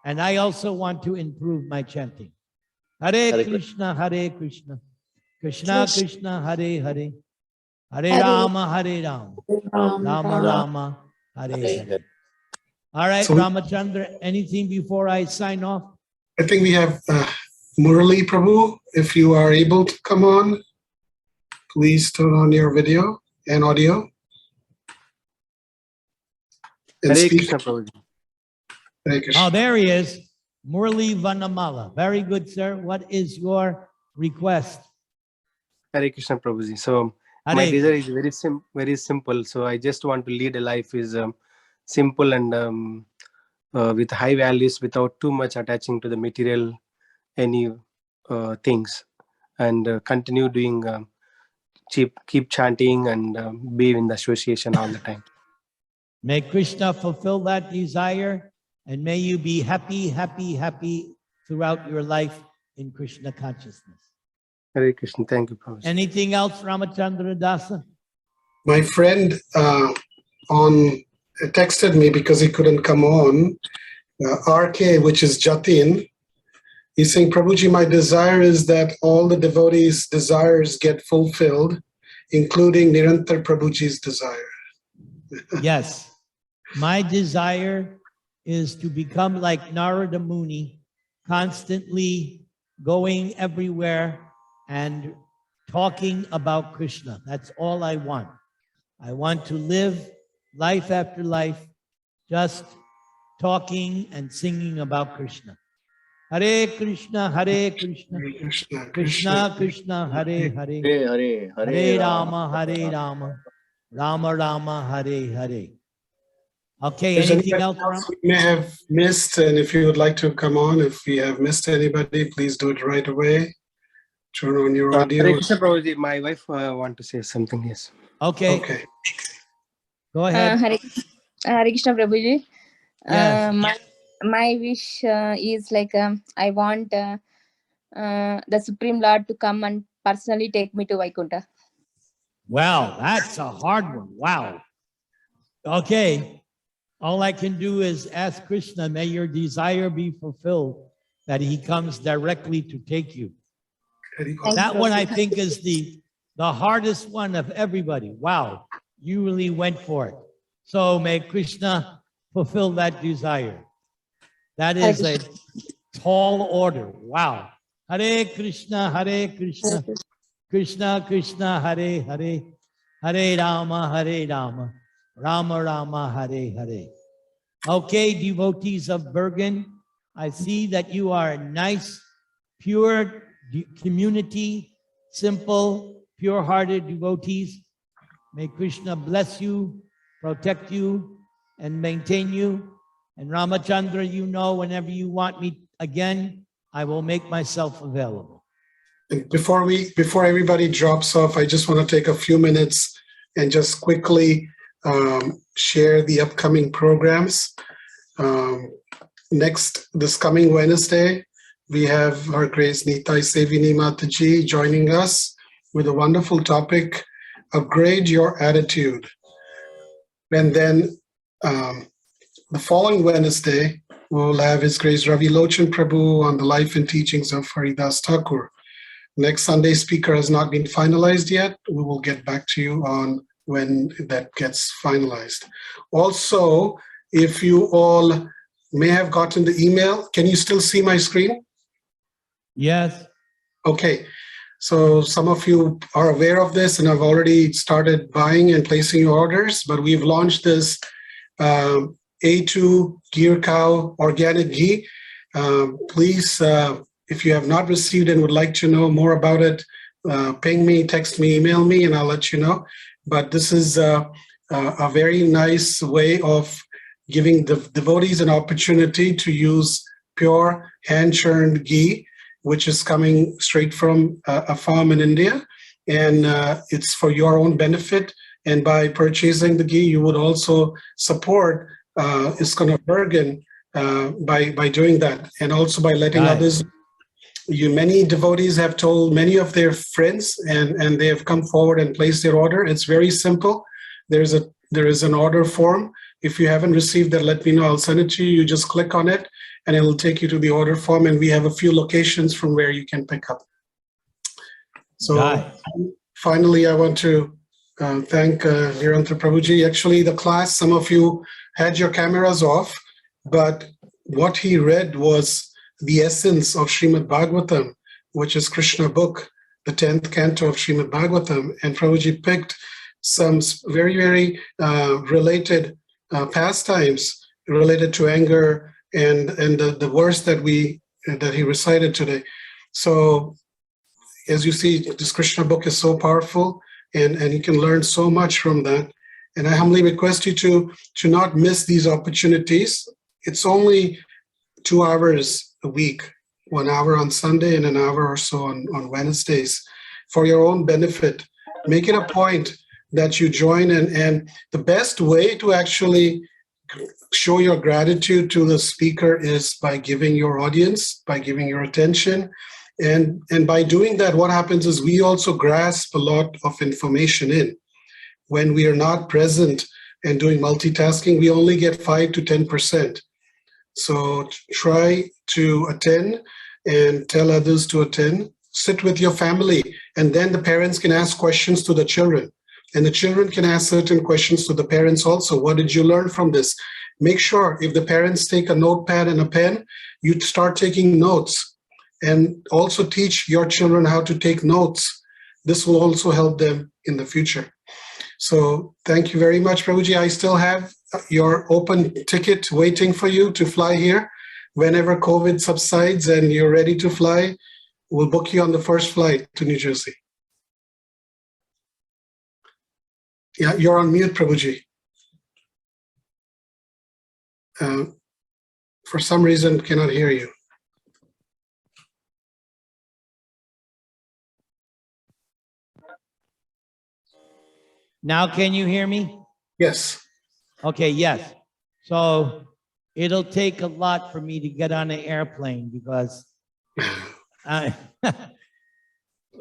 Speaker 1: And I also want to improve my chanting. Hare
Speaker 4: Hare
Speaker 1: Krishna, Hare Krishna, Krishna Krishna, Hare Hare, Hare
Speaker 2: Hare
Speaker 1: Rama, Hare Rama, Rama Rama, Hare Hare. All right,
Speaker 3: So
Speaker 1: Ramachandra, anything before I sign off?
Speaker 3: I think we have Murali Prabhu. If you are able to come on, please turn on your video and audio. And
Speaker 5: Hare
Speaker 3: speak.
Speaker 5: Krishna, Prabhuji.
Speaker 3: Hare Krishna.
Speaker 1: Oh, there he is. Murli Vanamala. Very good, sir. What is your request?
Speaker 5: Hare Krishna, Prabhuji. So
Speaker 1: Hare
Speaker 5: my desire is very simple. So I just want to lead a life is simple and with high values, without too much attaching to the material, any things, and continue doing keep chanting and be in the association all the time.
Speaker 1: May Krishna fulfill that desire, and may you be happy, happy, happy throughout your life in Krishna consciousness.
Speaker 5: Hare Krishna. Thank you, Prabhuji.
Speaker 1: Anything else, Ramachandra Dasa?
Speaker 3: My friend texted me because he couldn't come on. RK, which is Jatin, he's saying, Prabhuji, my desire is that all the devotees' desires get fulfilled, including Nirantara Prabhuji's desire.
Speaker 1: Yes. My desire is to become like Narada Muni, constantly going everywhere and talking about Krishna. That's all I want. I want to live life after life just talking and singing about Krishna. Hare Krishna, Hare Krishna, Krishna Krishna, Hare Hare, Hare Rama, Hare Rama, Rama Rama, Hare Hare. Okay,
Speaker 3: There's
Speaker 1: anything
Speaker 3: anybody
Speaker 1: else, Ram?
Speaker 3: else we may have missed, and if you would like to come on, if we have missed anybody, please do it right away. Turn on your
Speaker 5: Hare
Speaker 3: audio.
Speaker 5: Krishna, Prabhuji. My wife want to say something. Yes.
Speaker 1: Okay.
Speaker 3: Okay.
Speaker 1: Go ahead.
Speaker 6: Hare Krishna, Prabhuji.
Speaker 1: Yes.
Speaker 6: My wish is like I want the Supreme Lord to come and personally take me to Vaikuntha.
Speaker 1: Well, that's a hard one. Wow. Okay. All I can do is ask Krishna, may your desire be fulfilled, that he comes directly to take you. That one I think is the hardest one of everybody. Wow, you really went for it. So may Krishna fulfill that desire. That is a tall order. Wow. Hare Krishna, Krishna Krishna, Hare Hare, Hare Rama, Rama Rama, Hare Hare. Okay, devotees of Bergen, I see that you are a nice, pure community, simple, pure-hearted devotees. May Krishna bless you, protect you, and maintain you. And Ramachandra, you know, whenever you want me again, I will make myself available.
Speaker 3: And before everybody drops off, I just want to take a few minutes and just quickly share the upcoming programs. This coming Wednesday, we have Her Grace Nitai Sevini Mataji joining us with a wonderful topic, Upgrade Your Attitude. And then the following Wednesday, we'll have His Grace Ravi Lochan Prabhu on the life and teachings of Haridas Thakur. Next Sunday speaker has not been finalized yet. We will get back to you on when that gets finalized. Also, if you all may have gotten the email, can you still see my screen?
Speaker 1: Yes.
Speaker 3: Okay. So some of you are aware of this and have already started buying and placing your orders, but we've launched this A2 Gear Cow Organic Ghee. Please, if you have not received and would like to know more about it, ping me, text me, email me, and I'll let you know. But this is a very nice way of giving the devotees an opportunity to use pure hand-churned ghee, which is coming straight from a farm in India. And it's for your own benefit. And by purchasing the ghee, you would also support ISKCON of Bergen by doing that. And also by letting others. Many devotees have told many of their friends, and they have come forward and placed their order. It's very simple. There is an order form. If you haven't received that, let me know. I'll send it to you. You just click on it, and it'll take you to the order form. And we have a few locations from where you can pick up. So finally, I want to thank Nirantara Prabhuji. Actually, the class, some of you had your cameras off, but what he read was the essence of Srimad-Bhagavatam, which is Krishna book, the 10th canto of Srimad-Bhagavatam. And Prabhuji picked some very, very related pastimes related to anger and the verse that he recited today. So as you see, this Krishna book is so powerful, and you can learn so much from that. And I humbly request you to not miss these opportunities. It's only 2 hours a week, 1 hour on Sunday and an hour or so on Wednesdays, for your own benefit. Make it a point that you join, and the best way to actually show your gratitude to the speaker is by giving your audience, by giving your attention. And by doing that, what happens is we also grasp a lot of information in. When we are not present and doing multitasking, we only get 5 to 10%. So try to attend and tell others to attend. Sit with your family, and then the parents can ask questions to the children. And the children can ask certain questions to the parents also. What did you learn from this? Make sure if the parents take a notepad and a pen, you start taking notes. And also teach your children how to take notes. This will also help them in the future. So thank you very much, Prabhuji. I still have your open ticket waiting for you to fly here. Whenever COVID subsides and you're ready to fly, we'll book you on the first flight to New Jersey. Yeah, you're on mute, Prabhuji. For some reason, cannot hear you.
Speaker 1: Now, can you hear me?
Speaker 3: Yes.
Speaker 1: Okay, yes. So it'll take a lot for me to get on an airplane because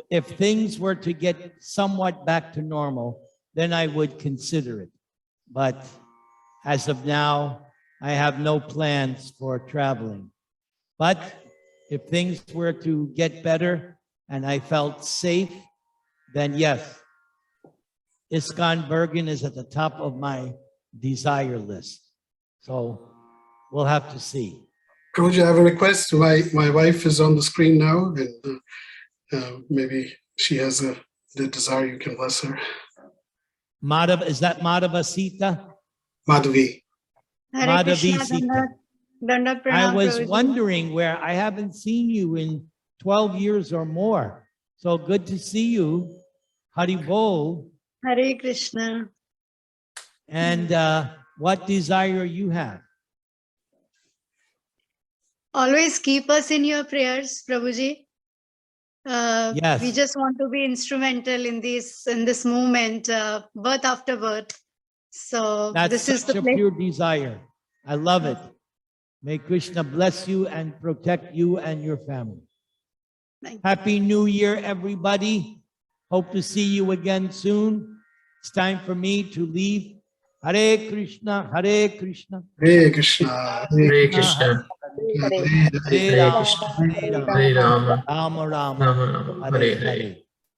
Speaker 1: If things were to get somewhat back to normal, then I would consider it. But as of now, I have no plans for traveling. But if things were to get better and I felt safe, then yes, ISKCON Bergen is at the top of my desire list. So we'll have to see.
Speaker 3: Prabhuji, I have a request. My wife is on the screen now, and maybe she has the desire. You can bless her.
Speaker 1: Madhava, is that Madhava Sita?
Speaker 3: Madhavi.
Speaker 1: Madhavi Sita.
Speaker 7: Danda
Speaker 1: I
Speaker 7: Pranam,
Speaker 1: was
Speaker 7: Prabhuji.
Speaker 1: wondering where I haven't seen you in 12 years or more. So good to see you. Hari Bol.
Speaker 7: Hare Krishna.
Speaker 1: And what desire you have?
Speaker 7: Always keep us in your prayers, Prabhuji.
Speaker 1: Yes.
Speaker 7: We just want to be instrumental in this movement, birth after birth. So
Speaker 1: That's
Speaker 7: this is
Speaker 1: such
Speaker 7: the
Speaker 1: a
Speaker 7: place.
Speaker 1: pure desire. I love it. May Krishna bless you and protect you and your family. Happy New Year, everybody. Hope to see you again soon. It's time for me to leave. Hare Krishna, Hare Krishna.
Speaker 3: Hare Krishna.
Speaker 1: Hare
Speaker 8: Krishna.
Speaker 1: Hare Rama, Hare
Speaker 8: Hare
Speaker 1: Rama,
Speaker 8: Rama.
Speaker 1: Rama Rama,
Speaker 8: Rama Rama.
Speaker 1: Hare
Speaker 8: Hare
Speaker 1: Hare.
Speaker 8: Hare.